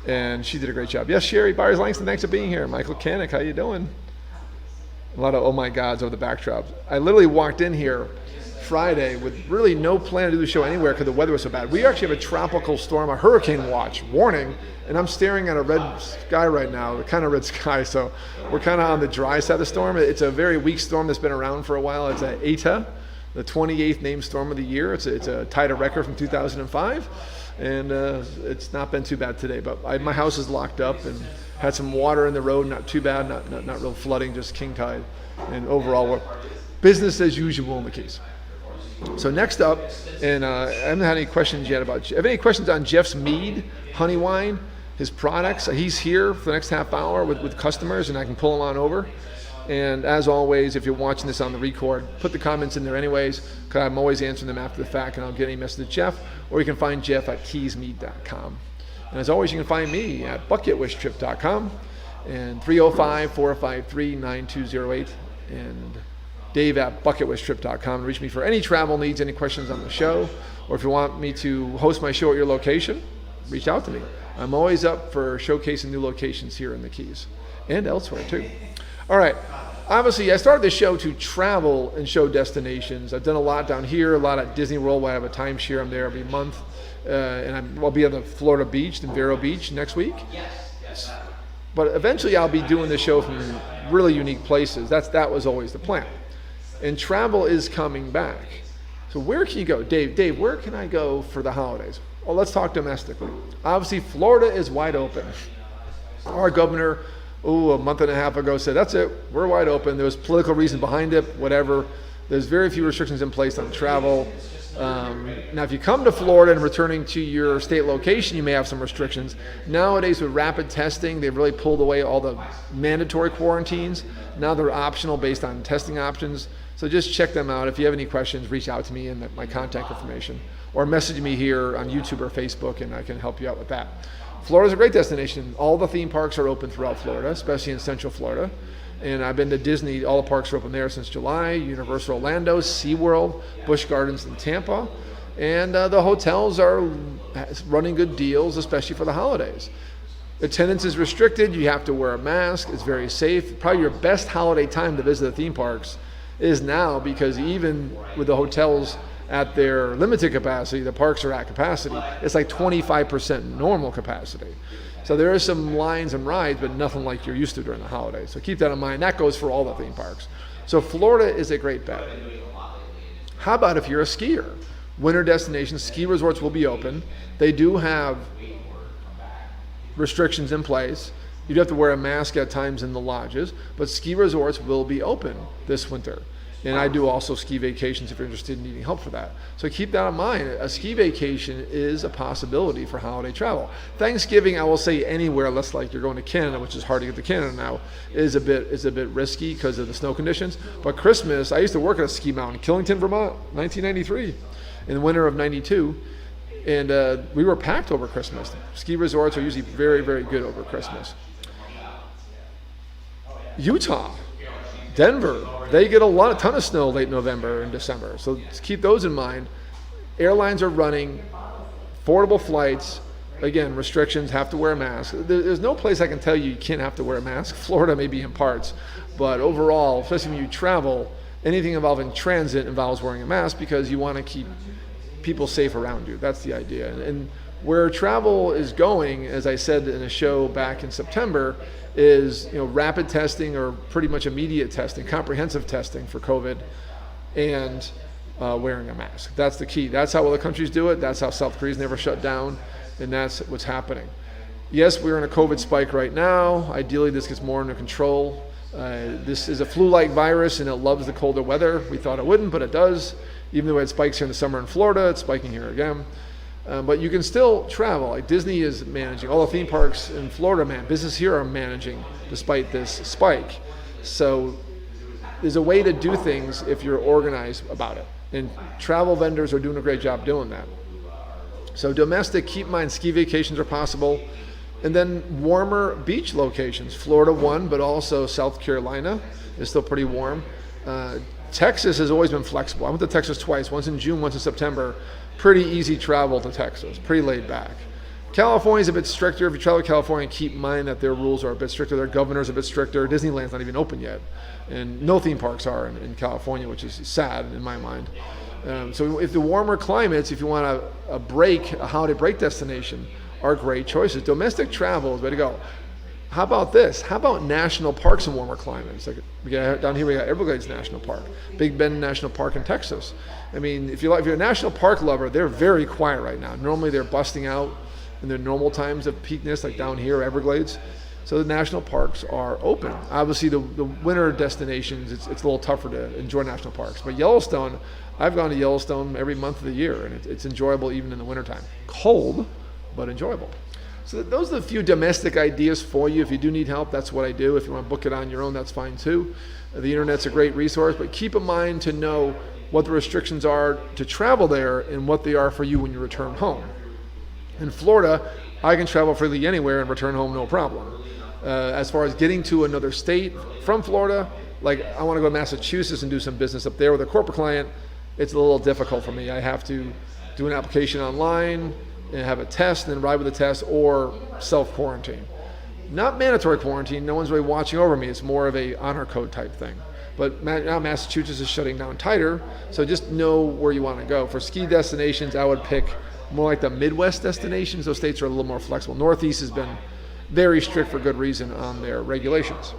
And she did a great job. Yes, Sherry Byers Langston, thanks for being here. Michael Canick, how you doing? A lot of oh my gods over the backdrops. I literally walked in here Friday with really no plan to do the show anywhere because the weather was so bad. We actually have a tropical storm, a hurricane watch warning, and I'm staring at a red sky right now, the kind of red sky. So we're kind of on the dry side of the storm. It's a very weak storm that's been around for a while. It's an ETA, the 28th named storm of the year. It's a tied a record from 2005, and it's not been too bad today. But my house is locked up and had some water in the road, not too bad, not real flooding, just king tide. And overall, we're business as usual in the Keys. So next up, and I haven't had any questions yet about, have any questions on Jeff's mead, honey wine, his products? He's here for the next half hour with customers, and I can pull him on over. And as always, if you're watching this on the record, put the comments in there anyways, because I'm always answering them after the fact, and I'll get any message to Jeff, or you can find Jeff at keysmead.com. And as always, you can find me at bucketwishtrip.com and 305-453-9208 and Dave at bucketwishtrip.com. Reach me for any travel needs, any questions on the show, or if you want me to host my show at your location, reach out to me. I'm always up for showcasing new locations here in the Keys and elsewhere too. All right. Obviously, I started this show to travel and show destinations. I've done a lot down here, a lot at Disney World where I have a timeshare. I'm there every month. And I'll be on the Florida beach, in Vero Beach next week. But eventually I'll be doing the show from really unique places. That was always the plan. And travel is coming back. So where can you go? Dave, where can I go for the holidays? Well, let's talk domestically. Obviously, Florida is wide open. Our governor, a month and a half ago said, that's it, we're wide open. There was political reason behind it, whatever. There's very few restrictions in place on travel. Now, if you come to Florida and returning to your state location, you may have some restrictions. Nowadays, with rapid testing, they've really pulled away all the mandatory quarantines. Now they're optional based on testing options. So just check them out. If you have any questions, reach out to me and my contact information, or message me here on YouTube or Facebook, and I can help you out with that. Florida's a great destination. All the theme parks are open throughout Florida, especially in Central Florida. And I've been to Disney, all the parks are open there since July, Universal Orlando, SeaWorld, Busch Gardens in Tampa. And the hotels are running good deals, especially for the holidays. Attendance is restricted, you have to wear a mask, it's very safe. Probably your best holiday time to visit the theme parks is now, because even with the hotels at their limited capacity, the parks are at capacity. It's like 25% normal capacity. So there are some lines and rides, but nothing like you're used to during the holidays. So keep that in mind. That goes for all the theme parks. So Florida is a great bet. How about if you're a skier? Winter destinations, ski resorts will be open. They do have restrictions in place. You'd have to wear a mask at times in the lodges, but ski resorts will be open this winter. And I do also ski vacations if you're interested in needing help for that. So keep that in mind. A ski vacation is a possibility for holiday travel. Thanksgiving, I will say anywhere, unless like you're going to Canada, which is hard to get to Canada now, is a bit risky because of the snow conditions. But Christmas, I used to work at a ski mountain, Killington, Vermont, 1993, in the winter of 92. And we were packed over Christmas. Ski resorts are usually very, very good over Christmas. Utah, Denver, they get a ton of snow late November and December. So keep those in mind. Airlines are running affordable flights. Again, restrictions, have to wear a mask. There's no place I can tell you can't have to wear a mask. Florida may be in parts, but overall, especially when you travel, anything involving transit involves wearing a mask because you want to keep people safe around you. That's the idea. And where travel is going, as I said in a show back in September, is rapid testing or pretty much immediate testing, comprehensive testing for COVID, and wearing a mask. That's the key. That's how other countries do it. That's how South Korea's never shut down, and that's what's happening. Yes, we're in a COVID spike right now. Ideally, this gets more under control. This is a flu-like virus, and it loves the colder weather. We thought it wouldn't, but it does. Even though it spikes here in the summer in Florida, it's spiking here again. But you can still travel. Like Disney is managing. All the theme parks in Florida, business here are managing despite this spike. So there's a way to do things if you're organized about it. And travel vendors are doing a great job doing that. So domestic, keep in mind ski vacations are possible. And then warmer beach locations. Florida one, but also South Carolina is still pretty warm. Texas has always been flexible. I went to Texas twice, once in June, once in September. Pretty easy travel to Texas, pretty laid back. California's a bit stricter. If you travel to California, keep in mind that their rules are a bit stricter. Their governor's a bit stricter. Disneyland's not even open yet. And no theme parks are in California, which is sad in my mind. So if the warmer climates, if you want a holiday break destination, are great choices. Domestic travel is the way to go. How about this? How about national parks in warmer climates? Like down here we got Everglades National Park, Big Bend National Park in Texas. I mean, if you're a national park lover, they're very quiet right now. Normally they're busting out in their normal times of peakness, like down here, Everglades. So the national parks are open. Obviously the winter destinations, it's a little tougher to enjoy national parks. But Yellowstone, I've gone to Yellowstone every month of the year, and it's enjoyable even in the wintertime. Cold, but enjoyable. So those are the few domestic ideas for you. If you do need help, that's what I do. If you want to book it on your own, that's fine too. The internet's a great resource, but keep in mind to know what the restrictions are to travel there and what they are for you when you return home. In Florida, I can travel freely anywhere and return home no problem. As far as getting to another state from Florida, like I want to go to Massachusetts and do some business up there with a corporate client, it's a little difficult for me. I have to do an application online and have a test and then ride with the test, or self-quarantine. Not mandatory quarantine, no one's really watching over me. It's more of a honor code type thing. But now Massachusetts is shutting down tighter, so just know where you want to go. For ski destinations, I would pick more like the Midwest destinations. Those states are a little more flexible. Northeast has been very strict for good reason on their regulations.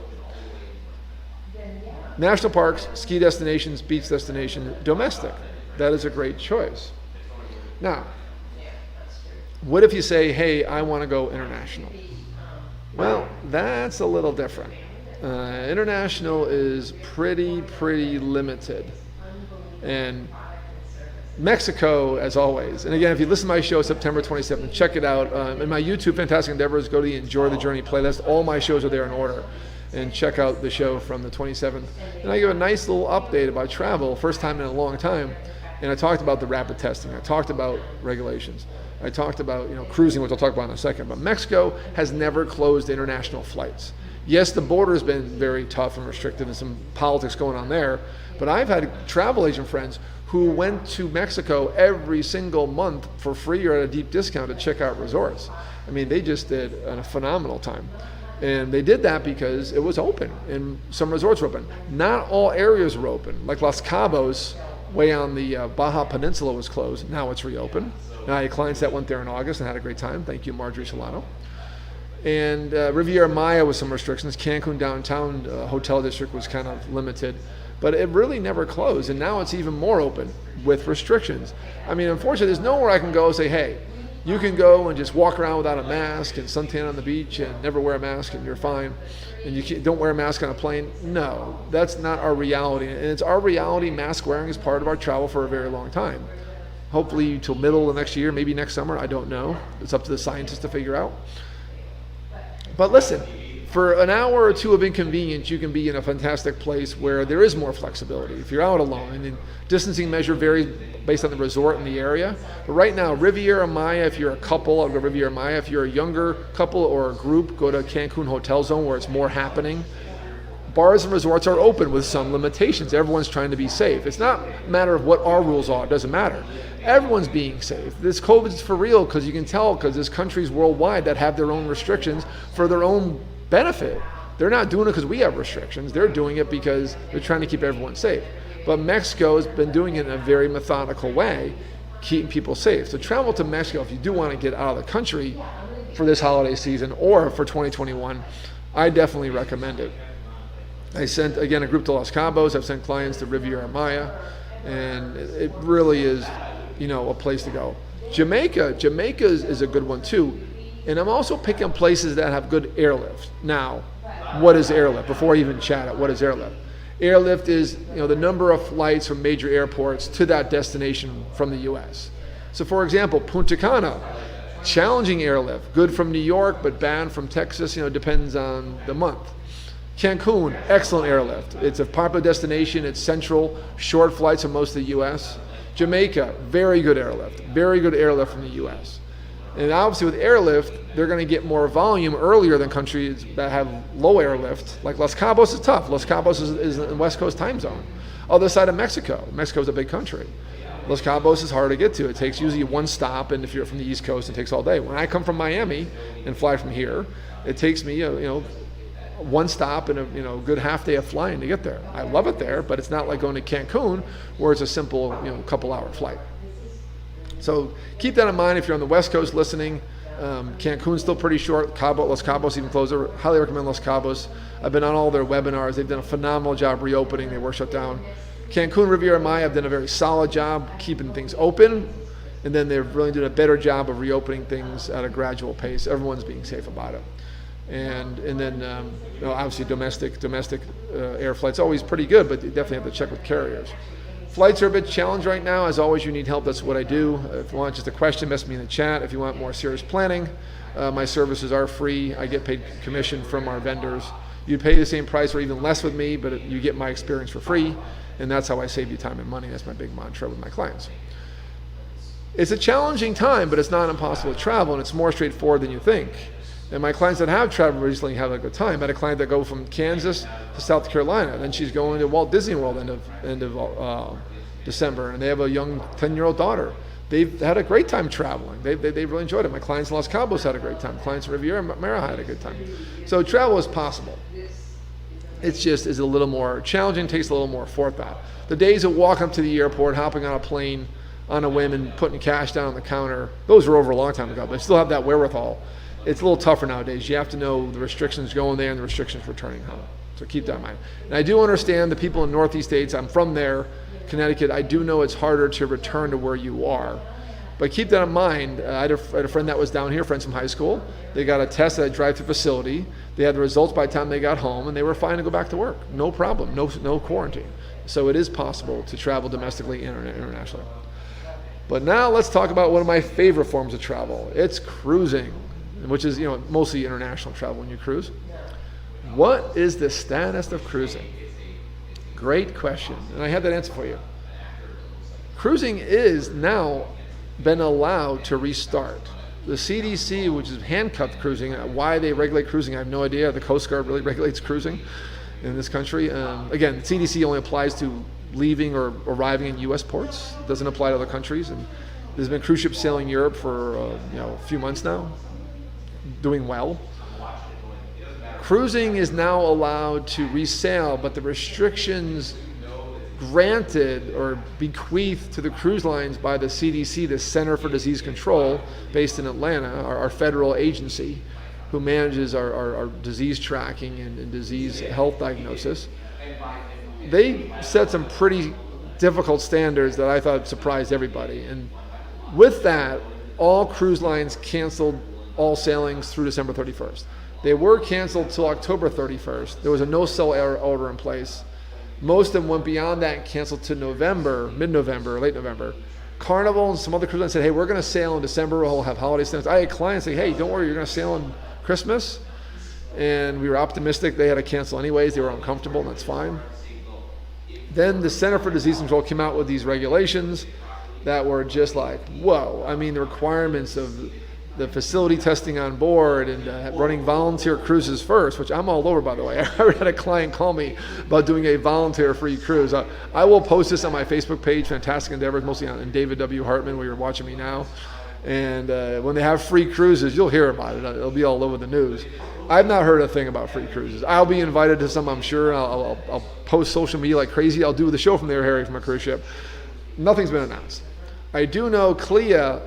National parks, ski destinations, beach destinations, domestic. That is a great choice. Now, what if you say, hey, I want to go international? Well, that's a little different. International is pretty limited. And Mexico, as always. And again, if you listen to my show September 27th, check it out. In my YouTube Fantastic Endeavors, go to the Enjoy the Journey playlist. All my shows are there in order. And check out the show from the 27th. And I give a nice little update about travel, first time in a long time. And I talked about the rapid testing. I talked about regulations. I talked about cruising, which I'll talk about in a second. But Mexico has never closed international flights. Yes, the border has been very tough and restricted and some politics going on there. But I've had travel agent friends who went to Mexico every single month for free or at a deep discount to check out resorts. I mean, they just did a phenomenal time. And they did that because it was open and some resorts were open. Not all areas were open. Like Los Cabos, way on the Baja Peninsula, was closed. Now it's reopened. Now I had clients that went there in August and had a great time. Thank you, Marjorie Solano. And Riviera Maya with some restrictions. Cancun downtown hotel district was kind of limited. But it really never closed. And now it's even more open with restrictions. I mean, unfortunately, there's nowhere I can go and say, hey, you can go and just walk around without a mask and suntan on the beach and never wear a mask and you're fine. And you don't wear a mask on a plane. No, that's not our reality. And it's our reality. Mask wearing is part of our travel for a very long time. Hopefully till middle of next year, maybe next summer, I don't know. It's up to the scientists to figure out. But listen, for an hour or two of inconvenience, you can be in a fantastic place where there is more flexibility. If you're out alone, and distancing measure varies based on the resort and the area. But right now, Riviera Maya, if you're a couple, I'll go Riviera Maya. If you're a younger couple or a group, go to Cancun Hotel Zone where it's more happening. Bars and resorts are open with some limitations. Everyone's trying to be safe. It's not a matter of what our rules are. It doesn't matter. Everyone's being safe. This COVID's for real because you can tell because there's countries worldwide that have their own restrictions for their own benefit. They're not doing it because we have restrictions. They're doing it because they're trying to keep everyone safe. But Mexico has been doing it in a very methodical way, keeping people safe. So travel to Mexico if you do want to get out of the country for this holiday season or for 2021, I definitely recommend it. I sent, again, a group to Los Cabos. I've sent clients to Riviera Maya, and it really is, a place to go. Jamaica is a good one too. And I'm also picking places that have good airlift. Now, what is airlift? Before I even chat it, what is airlift? Airlift is the number of flights from major airports to that destination from the U.S. So for example, Punta Cana, challenging airlift, good from New York, but bad from Texas, depends on the month. Cancun, excellent airlift. It's a popular destination. It's central, short flights from most of the U.S. Jamaica, very good airlift from the U.S. And obviously with airlift, they're going to get more volume earlier than countries that have low airlift. Like Los Cabos is tough. Los Cabos is in the West Coast time zone. Other side of Mexico. Mexico's a big country. Los Cabos is hard to get to. It takes usually one stop, and if you're from the East Coast, it takes all day. When I come from Miami and fly from here, it takes me, one stop and a good half day of flying to get there. I love it there, but it's not like going to Cancun where it's a simple, couple hour flight. So keep that in mind if you're on the West Coast listening. Cancun's still pretty short. Los Cabos even closer. Highly recommend Los Cabos. I've been on all their webinars. They've done a phenomenal job reopening. They were shut down. Cancun, Riviera Maya have done a very solid job keeping things open, and then they're really doing a better job of reopening things at a gradual pace. Everyone's being safe about it. And then obviously domestic air flights always pretty good, but you definitely have to check with carriers. Flights are a bit challenged right now. As always, you need help. That's what I do. If you want just a question, message me in the chat. If you want more serious planning, my services are free. I get paid commission from our vendors. You pay the same price or even less with me, but you get my experience for free, and that's how I save you time and money. That's my big mantra with my clients. It's a challenging time, but it's not impossible to travel, and it's more straightforward than you think. And my clients that have traveled recently have a good time. I had a client that go from Kansas to South Carolina. Then she's going to Walt Disney World end of December, and they have a young 10-year-old daughter. They've had a great time traveling. They really enjoyed it. My clients in Los Cabos had a great time. Clients in Riviera Maya had a good time. So travel is possible. It's just is a little more challenging, takes a little more forethought. The days of walking up to the airport, hopping on a plane on a whim and putting cash down on the counter, those were over a long time ago, but I still have that wherewithal. It's a little tougher nowadays. You have to know the restrictions going there and the restrictions returning home. So keep that in mind. And I do understand the people in Northeast states, I'm from there, Connecticut, I do know it's harder to return to where you are. But keep that in mind. I had a friend that was down here, friends from high school. They got a test at a drive-through facility. They had the results by the time they got home, and they were fine to go back to work. No problem, no quarantine. So it is possible to travel domestically and internationally. But now let's talk about one of my favorite forms of travel. It's cruising, which is mostly international travel when you cruise. What is the status of cruising? Great question, and I have that answer for you. Cruising is now been allowed to restart. The CDC, which is handcuffed cruising, why they regulate cruising, I have no idea. The Coast Guard really regulates cruising in this country. Again, the CDC only applies to leaving or arriving in U.S. ports. It doesn't apply to other countries. And there's been cruise ships sailing Europe for a few months now, doing well. Cruising is now allowed to resail, but the restrictions granted or bequeathed to the cruise lines by the CDC, the Center for Disease Control, based in Atlanta, our federal agency who manages our disease tracking and disease health diagnosis. They set some pretty difficult standards that I thought surprised everybody. And with that, all cruise lines canceled all sailings through December 31st. They were canceled till October 31st. There was a no-sail order in place. Most of them went beyond that and canceled to November, mid-November, late November. Carnival and some other cruise lines said, hey, we're going to sail in December. We'll have holiday standards. I had clients say, hey, don't worry, you're going to sail on Christmas. And we were optimistic. They had to cancel anyways. They were uncomfortable, and that's fine. Then the Center for Disease Control came out with these regulations that were just like, whoa. I mean, the requirements of the facility testing on board and running volunteer cruises first, which I'm all over, by the way. I already had a client call me about doing a volunteer-free cruise. I will post this on my Facebook page, Fantastic Endeavors, mostly on David W. Hartman, where you're watching me now. And when they have free cruises, you'll hear about it. It'll be all over the news. I've not heard a thing about free cruises. I'll be invited to some, I'm sure. I'll post social media like crazy. I'll do the show from there, Harry, from a cruise ship. Nothing's been announced. I do know CLIA,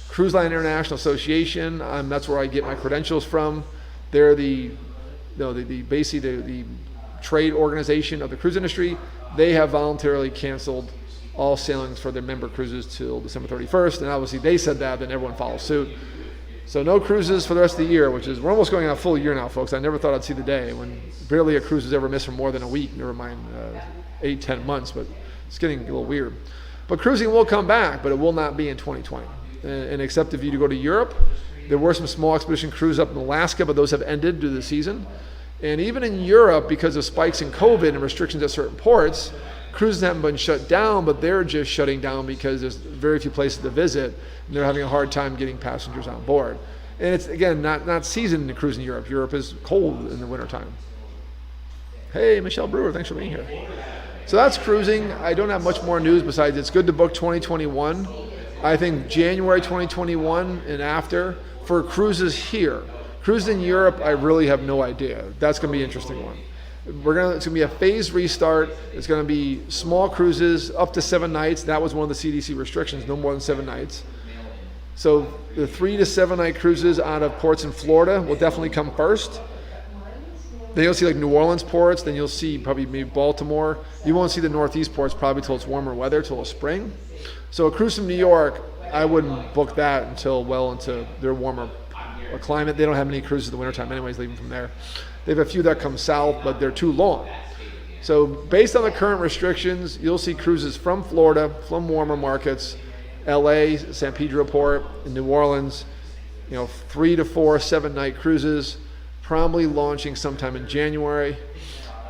Cruise Line International Association, that's where I get my credentials from. They're basically the trade organization of the cruise industry. They have voluntarily canceled all sailings for their member cruises till December 31st, and obviously they said that, then everyone follows suit. So no cruises for the rest of the year, we're almost going on a full year now, folks. I never thought I'd see the day when barely a cruise is ever missed for more than a week, never mind 8-10 months, but it's getting a little weird. But cruising will come back, but it will not be in 2020. And except if you go to Europe, there were some small expedition cruises up in Alaska, but those have ended due to the season. And even in Europe, because of spikes in COVID and restrictions at certain ports, cruises haven't been shut down, but they're just shutting down because there's very few places to visit, and they're having a hard time getting passengers on board. And it's, again, not season to cruise in Europe. Europe is cold in the wintertime. Hey, Michelle Brewer, thanks for being here. So that's cruising. I don't have much more news besides it's good to book 2021. I think January 2021 and after for cruises here. Cruises in Europe, I really have no idea. That's going to be an interesting one. It's going to be a phased restart. It's going to be small cruises up to 7 nights. That was one of the CDC restrictions, no more than 7 nights. So the 3 to 7 night cruises out of ports in Florida will definitely come first. Then you'll see like New Orleans ports. Then you'll see probably maybe Baltimore. You won't see the Northeast ports probably till it's warmer weather, till the spring. So a cruise from New York, I wouldn't book that until well into their warmer climate. They don't have many cruises in the wintertime anyways, leaving from there. They have a few that come south, but they're too long. So based on the current restrictions, you'll see cruises from Florida, from warmer markets, LA, San Pedro Port, and New Orleans, 3 to 4 7-night cruises, probably launching sometime in January.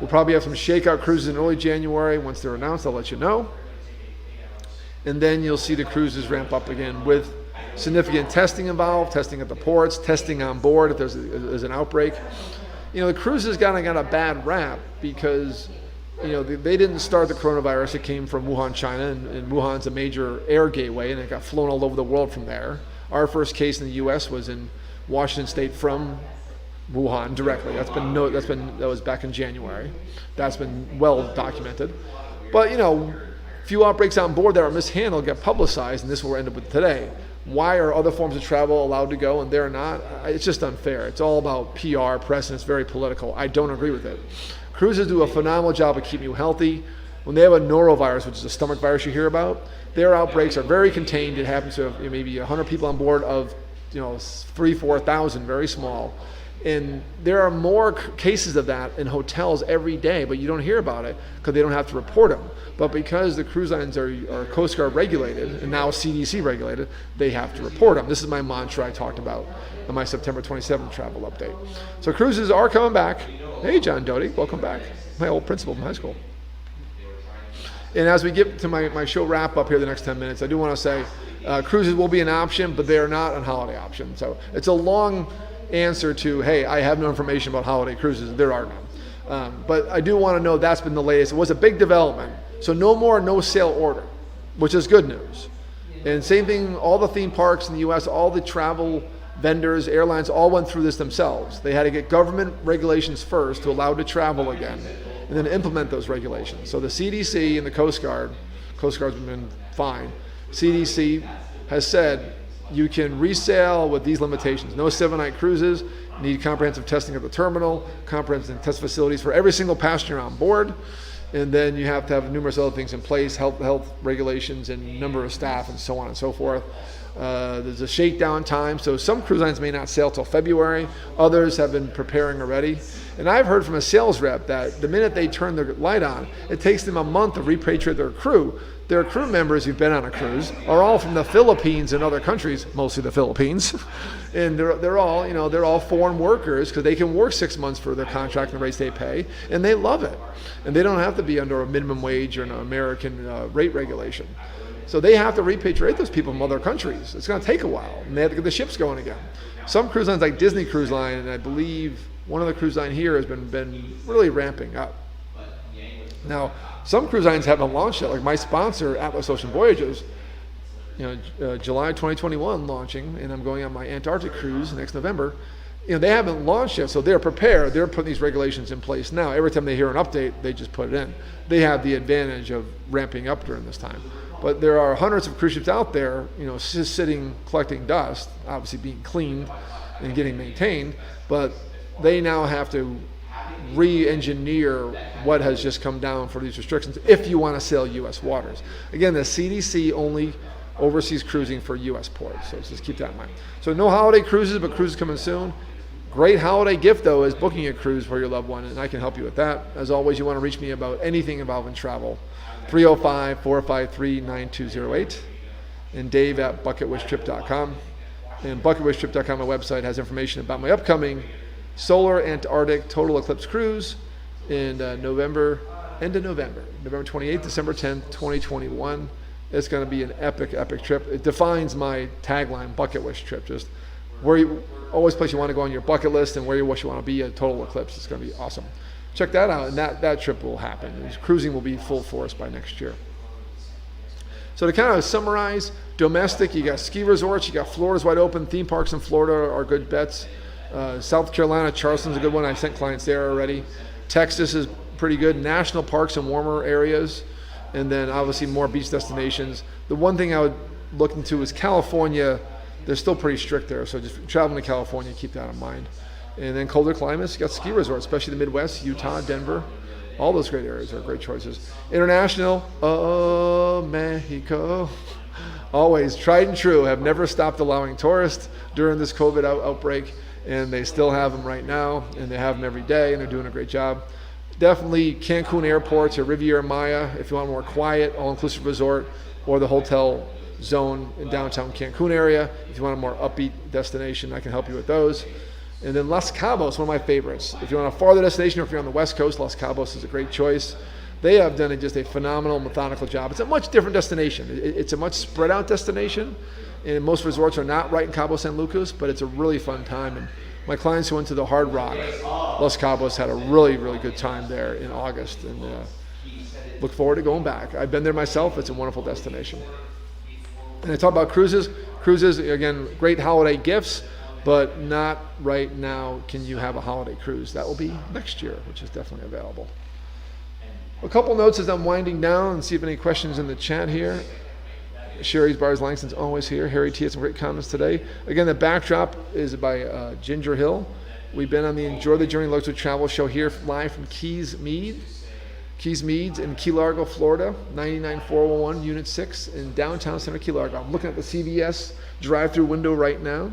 We'll probably have some shakeout cruises in early January. Once they're announced, I'll let you know. And then you'll see the cruises ramp up again with significant testing involved, testing at the ports, testing on board if there's an outbreak. The cruises got a bad rap because, they didn't start the coronavirus. It came from Wuhan, China, and Wuhan's a major air gateway, and it got flown all over the world from there. Our first case in the U.S. was in Washington State from Wuhan directly. That was back in January. That's been well documented. But few outbreaks on board that are mishandled get publicized, and this is what we're ended up with today. why are other forms of travel allowed to go and they're not? It's just unfair. It's all about PR, press, and it's very political. I don't agree with it. Cruises do a phenomenal job of keeping you healthy. When they have a norovirus, which is a stomach virus you hear about, their outbreaks are very contained. It happens to maybe 100 people on board of 3,000-4,000, very small. And there are more cases of that in hotels every day, but you don't hear about it because they don't have to report them. But because the cruise lines are Coast Guard regulated and now CDC regulated, they have to report them. This is my mantra I talked about in my September 27th travel update. So cruises are coming back. Hey, John Doty, welcome back. My old principal from high school. And as we get to my show wrap up here the next 10 minutes, I do want to say cruises will be an option, but they are not a holiday option. So it's a long answer to, hey, I have no information about holiday cruises. There are none. But I do want to know that's been the latest. It was a big development. So no more no sale order, which is good news. And same thing, all the theme parks in the U.S., all the travel vendors, airlines, all went through this themselves. They had to get government regulations first to allow to travel again, and then implement those regulations. So the CDC and the Coast Guard's been fine. CDC has said you can resale with these limitations. No 7-night cruises, need comprehensive testing at the terminal, comprehensive test facilities for every single passenger on board, and then you have to have numerous other things in place, health regulations and number of staff and so on and so forth. There's a shakedown time, so some cruise lines may not sail till February. Others have been preparing already. And I've heard from a sales rep that the minute they turn their light on, it takes them a month to repatriate their crew. Their crew members who've been on a cruise are all from the Philippines and other countries, mostly the Philippines, and they're all foreign workers because they can work 6 months for their contract and the rates they pay, and they love it, and they don't have to be under a minimum wage or an American rate regulation. So they have to repatriate those people from other countries. It's going to take a while, and they have to get the ships going again. Some cruise lines, like Disney Cruise Line, and I believe one other cruise line here, has been really ramping up. Now, some cruise lines haven't launched yet. Like my sponsor, Atlas Ocean Voyages, July 2021 launching, and I'm going on my Antarctic cruise next November. They haven't launched yet, so they're prepared. They're putting these regulations in place now. Every time they hear an update, they just put it in. They have the advantage of ramping up during this time. But there are hundreds of cruise ships out there, just sitting, collecting dust, obviously being cleaned and getting maintained, but they now have to re-engineer what has just come down for these restrictions if you want to sail U.S. waters. Again, the CDC only oversees cruising for U.S. ports, so just keep that in mind. So no holiday cruises, but cruises coming soon. Great holiday gift, though, is booking a cruise for your loved one, and I can help you with that. As always, you want to reach me about anything involving travel. 305-453-9208, and Dave at bucketwishtrip.com. And bucketwishtrip.com, my website, has information about my upcoming Solar Antarctic Total Eclipse Cruise in end of November 28th, December 10th, 2021. It's going to be an epic trip. It defines my tagline, Bucket Wish Trip. Just always place you want to go on your bucket list and where you wish you want to be at total eclipse. It's going to be awesome. Check that out, and that trip will happen. Cruising will be full force by next year. So to kind of summarize, domestic, you got ski resorts, you got Florida's wide open, theme parks in Florida are good bets. South Carolina, Charleston's a good one. I've sent clients there already. Texas is pretty good. National parks in warmer areas, and then obviously more beach destinations. The one thing I would look into is California. They're still pretty strict there, so just traveling to California, keep that in mind. And then colder climates, you got ski resorts, especially the Midwest, Utah, Denver. All those great areas are great choices. International, Mexico. Always tried and true, have never stopped allowing tourists during this COVID outbreak, and they still have them right now, and they have them every day, and they're doing a great job. Definitely Cancun airports or Riviera Maya if you want a more quiet, all-inclusive resort, or the hotel zone in downtown Cancun area. If you want a more upbeat destination, I can help you with those. And then Los Cabos, one of my favorites. If you want a farther destination, or if you're on the West Coast, Los Cabos is a great choice. They have done just a phenomenal, methodical job. It's a much different destination. It's a much spread out destination, and most resorts are not right in Cabo San Lucas, but it's a really fun time. And my clients who went to the Hard Rock, Los Cabos, had a really, really good time there in August, and look forward to going back. I've been there myself. It's a wonderful destination. And I talk about cruises. Cruises, again, great holiday gifts, but not right now can you have a holiday cruise. That will be next year, which is definitely available. A couple notes as I'm winding down and see if any questions in the chat here. Sherry's Bars Langston's always here. Harry T had some great comments today. Again, the backdrop is by Ginger Hill. We've been on the Enjoy the Journey Luxury Travel Show here live from Keys Meads in Key Largo, Florida, 99401 Unit 6 in downtown center Key Largo. I'm looking at the CVS drive-through window right now.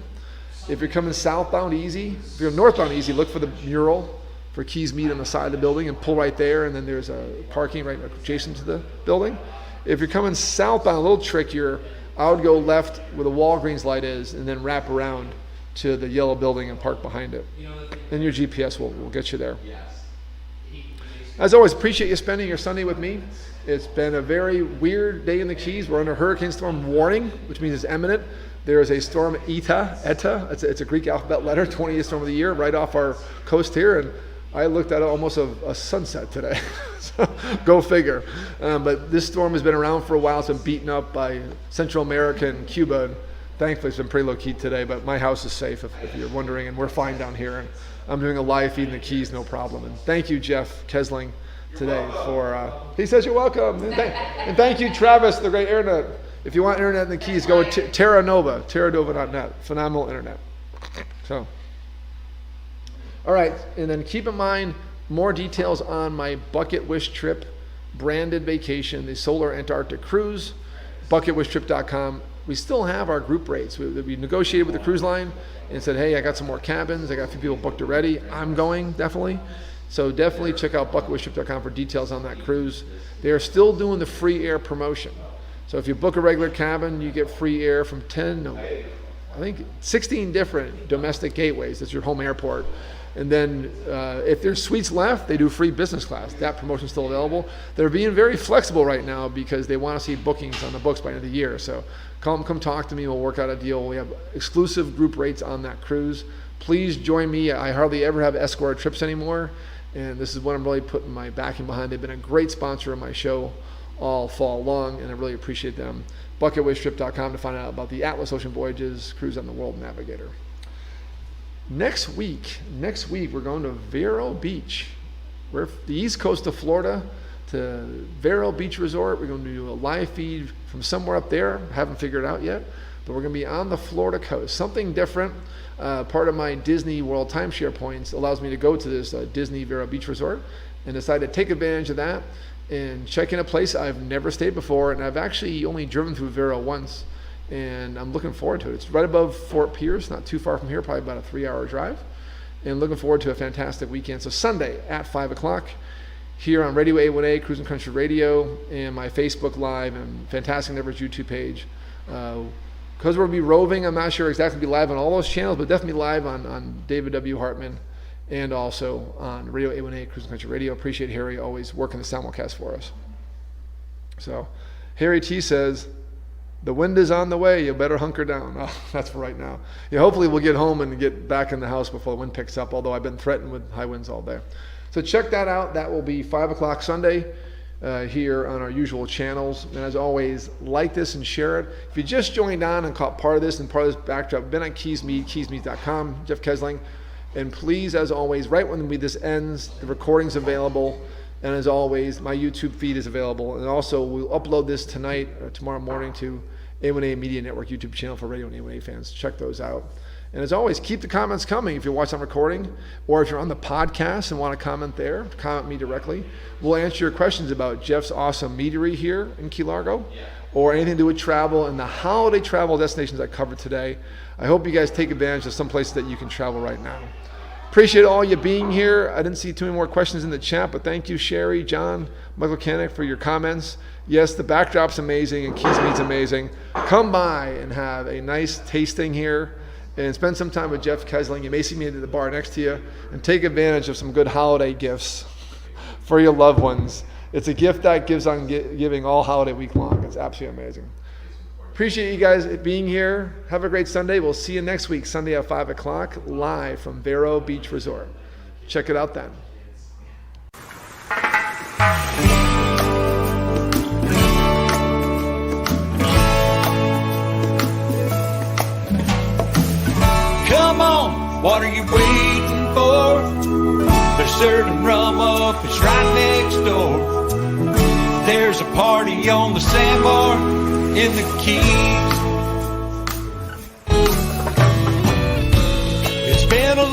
If you're coming southbound easy, if you're northbound easy, look for the mural for Keys Mead on the side of the building and pull right there, and then there's a parking right adjacent to the building. If you're coming southbound, a little trickier, I would go left where the Walgreens light is and then wrap around to the yellow building and park behind it. And your GPS will get you there. As always, appreciate you spending your Sunday with me. It's been a very weird day in the Keys. We're under hurricane storm warning, which means it's imminent. There is a storm Eta. It's a Greek alphabet letter, 20th storm of the year, right off our coast here. And I looked at almost a sunset today. So go figure. But this storm has been around for a while. It's been beaten up by Central America and Cuba. And thankfully, it's been pretty low key today. But my house is safe, if you're wondering. And we're fine down here. And I'm doing a live feed in the Keys, no problem. And thank you, Jeff Kesling, today for, he says you're welcome. And thank you, Travis, the great internet. If you want internet in the Keys, go with TerraNova, terranova.net. Phenomenal internet. So, all right. And then keep in mind more details on my Bucket Wish Trip branded vacation, the Solar Antarctic Cruise, bucketwishtrip.com. We still have our group rates. We negotiated with the cruise line and said, hey, I got some more cabins. I got a few people booked already. I'm going, definitely. So definitely check out bucketwishtrip.com for details on that cruise. They are still doing the free air promotion. So if you book a regular cabin, you get free air from 16 different domestic gateways. That's your home airport. And then if there's suites left, they do free business class. That promotion's still available. They're being very flexible right now because they want to see bookings on the books by the end of the year. So come talk to me. We'll work out a deal. We have exclusive group rates on that cruise. Please join me. I hardly ever have escort trips anymore. And this is what I'm really putting my backing behind. They've been a great sponsor of my show all fall long, and I really appreciate them. Bucketwishtrip.com to find out about the Atlas Ocean Voyages cruise on the World Navigator. Next week, we're going to Vero Beach. We're the east coast of Florida to Vero Beach Resort. We're going to do a live feed from somewhere up there. Haven't figured it out yet, but we're going to be on the Florida coast. Something different. Part of my Disney World timeshare points allows me to go to this Disney Vero Beach Resort and decided to take advantage of that and check in a place I've never stayed before, and I've actually only driven through Vero once, and I'm looking forward to it. It's right above Fort Pierce, not too far from here, probably about a 3-hour drive, and looking forward to a fantastic weekend. So Sunday at 5 o'clock here on Radio A1A, Cruising Country Radio, and my Facebook Live and Fantastic Nevers YouTube page. Because we'll be roving, I'm not sure exactly be live on all those channels, but definitely live on David W. Hartman and also on Radio A1A, Cruising Country Radio. Appreciate Harry always working the simulcast for us. So Harry T says, the wind is on the way, you better hunker down. Oh, that's for right now. Yeah, hopefully we'll get home and get back in the house before the wind picks up, although I've been threatened with high winds all day. So check that out. That will be 5 o'clock Sunday here on our usual channels. And as always, like this and share it. If you just joined on and caught part of this and part of this backdrop, been on Keys Mead, keysmead.com, Jeff Kesling. And please, as always, right when this ends, the recording's available. And as always, my YouTube feed is available. And also, we'll upload this tonight or tomorrow morning to A1A Media Network YouTube channel for radio and A1A fans. Check those out. And as always, keep the comments coming if you're watching on recording, or if you're on the podcast and want to comment there, comment me directly. We'll answer your questions about Jeff's awesome meadery here in Key Largo, or anything to do with travel and the holiday travel destinations I covered today. I hope you guys take advantage of some places that you can travel right now. Appreciate all you being here. I didn't see too many more questions in the chat, but thank you, Sherry, John, Michael Kanek, for your comments. Yes, the backdrop's amazing and Keys Mead's amazing. Come by and have a nice tasting here and spend some time with Jeff Kesling. You may see me at the bar next to you, and take advantage of some good holiday gifts for your loved ones. It's a gift that gives on giving all holiday week long. It's absolutely amazing. Appreciate you guys being here. Have a great Sunday. We'll see you next week, Sunday at 5 o'clock, live from Vero Beach Resort. Check it out then. Come on, what are you waiting for? They're serving rum up, it's right next door. There's a party on the sandbar. in the Keys. It's been a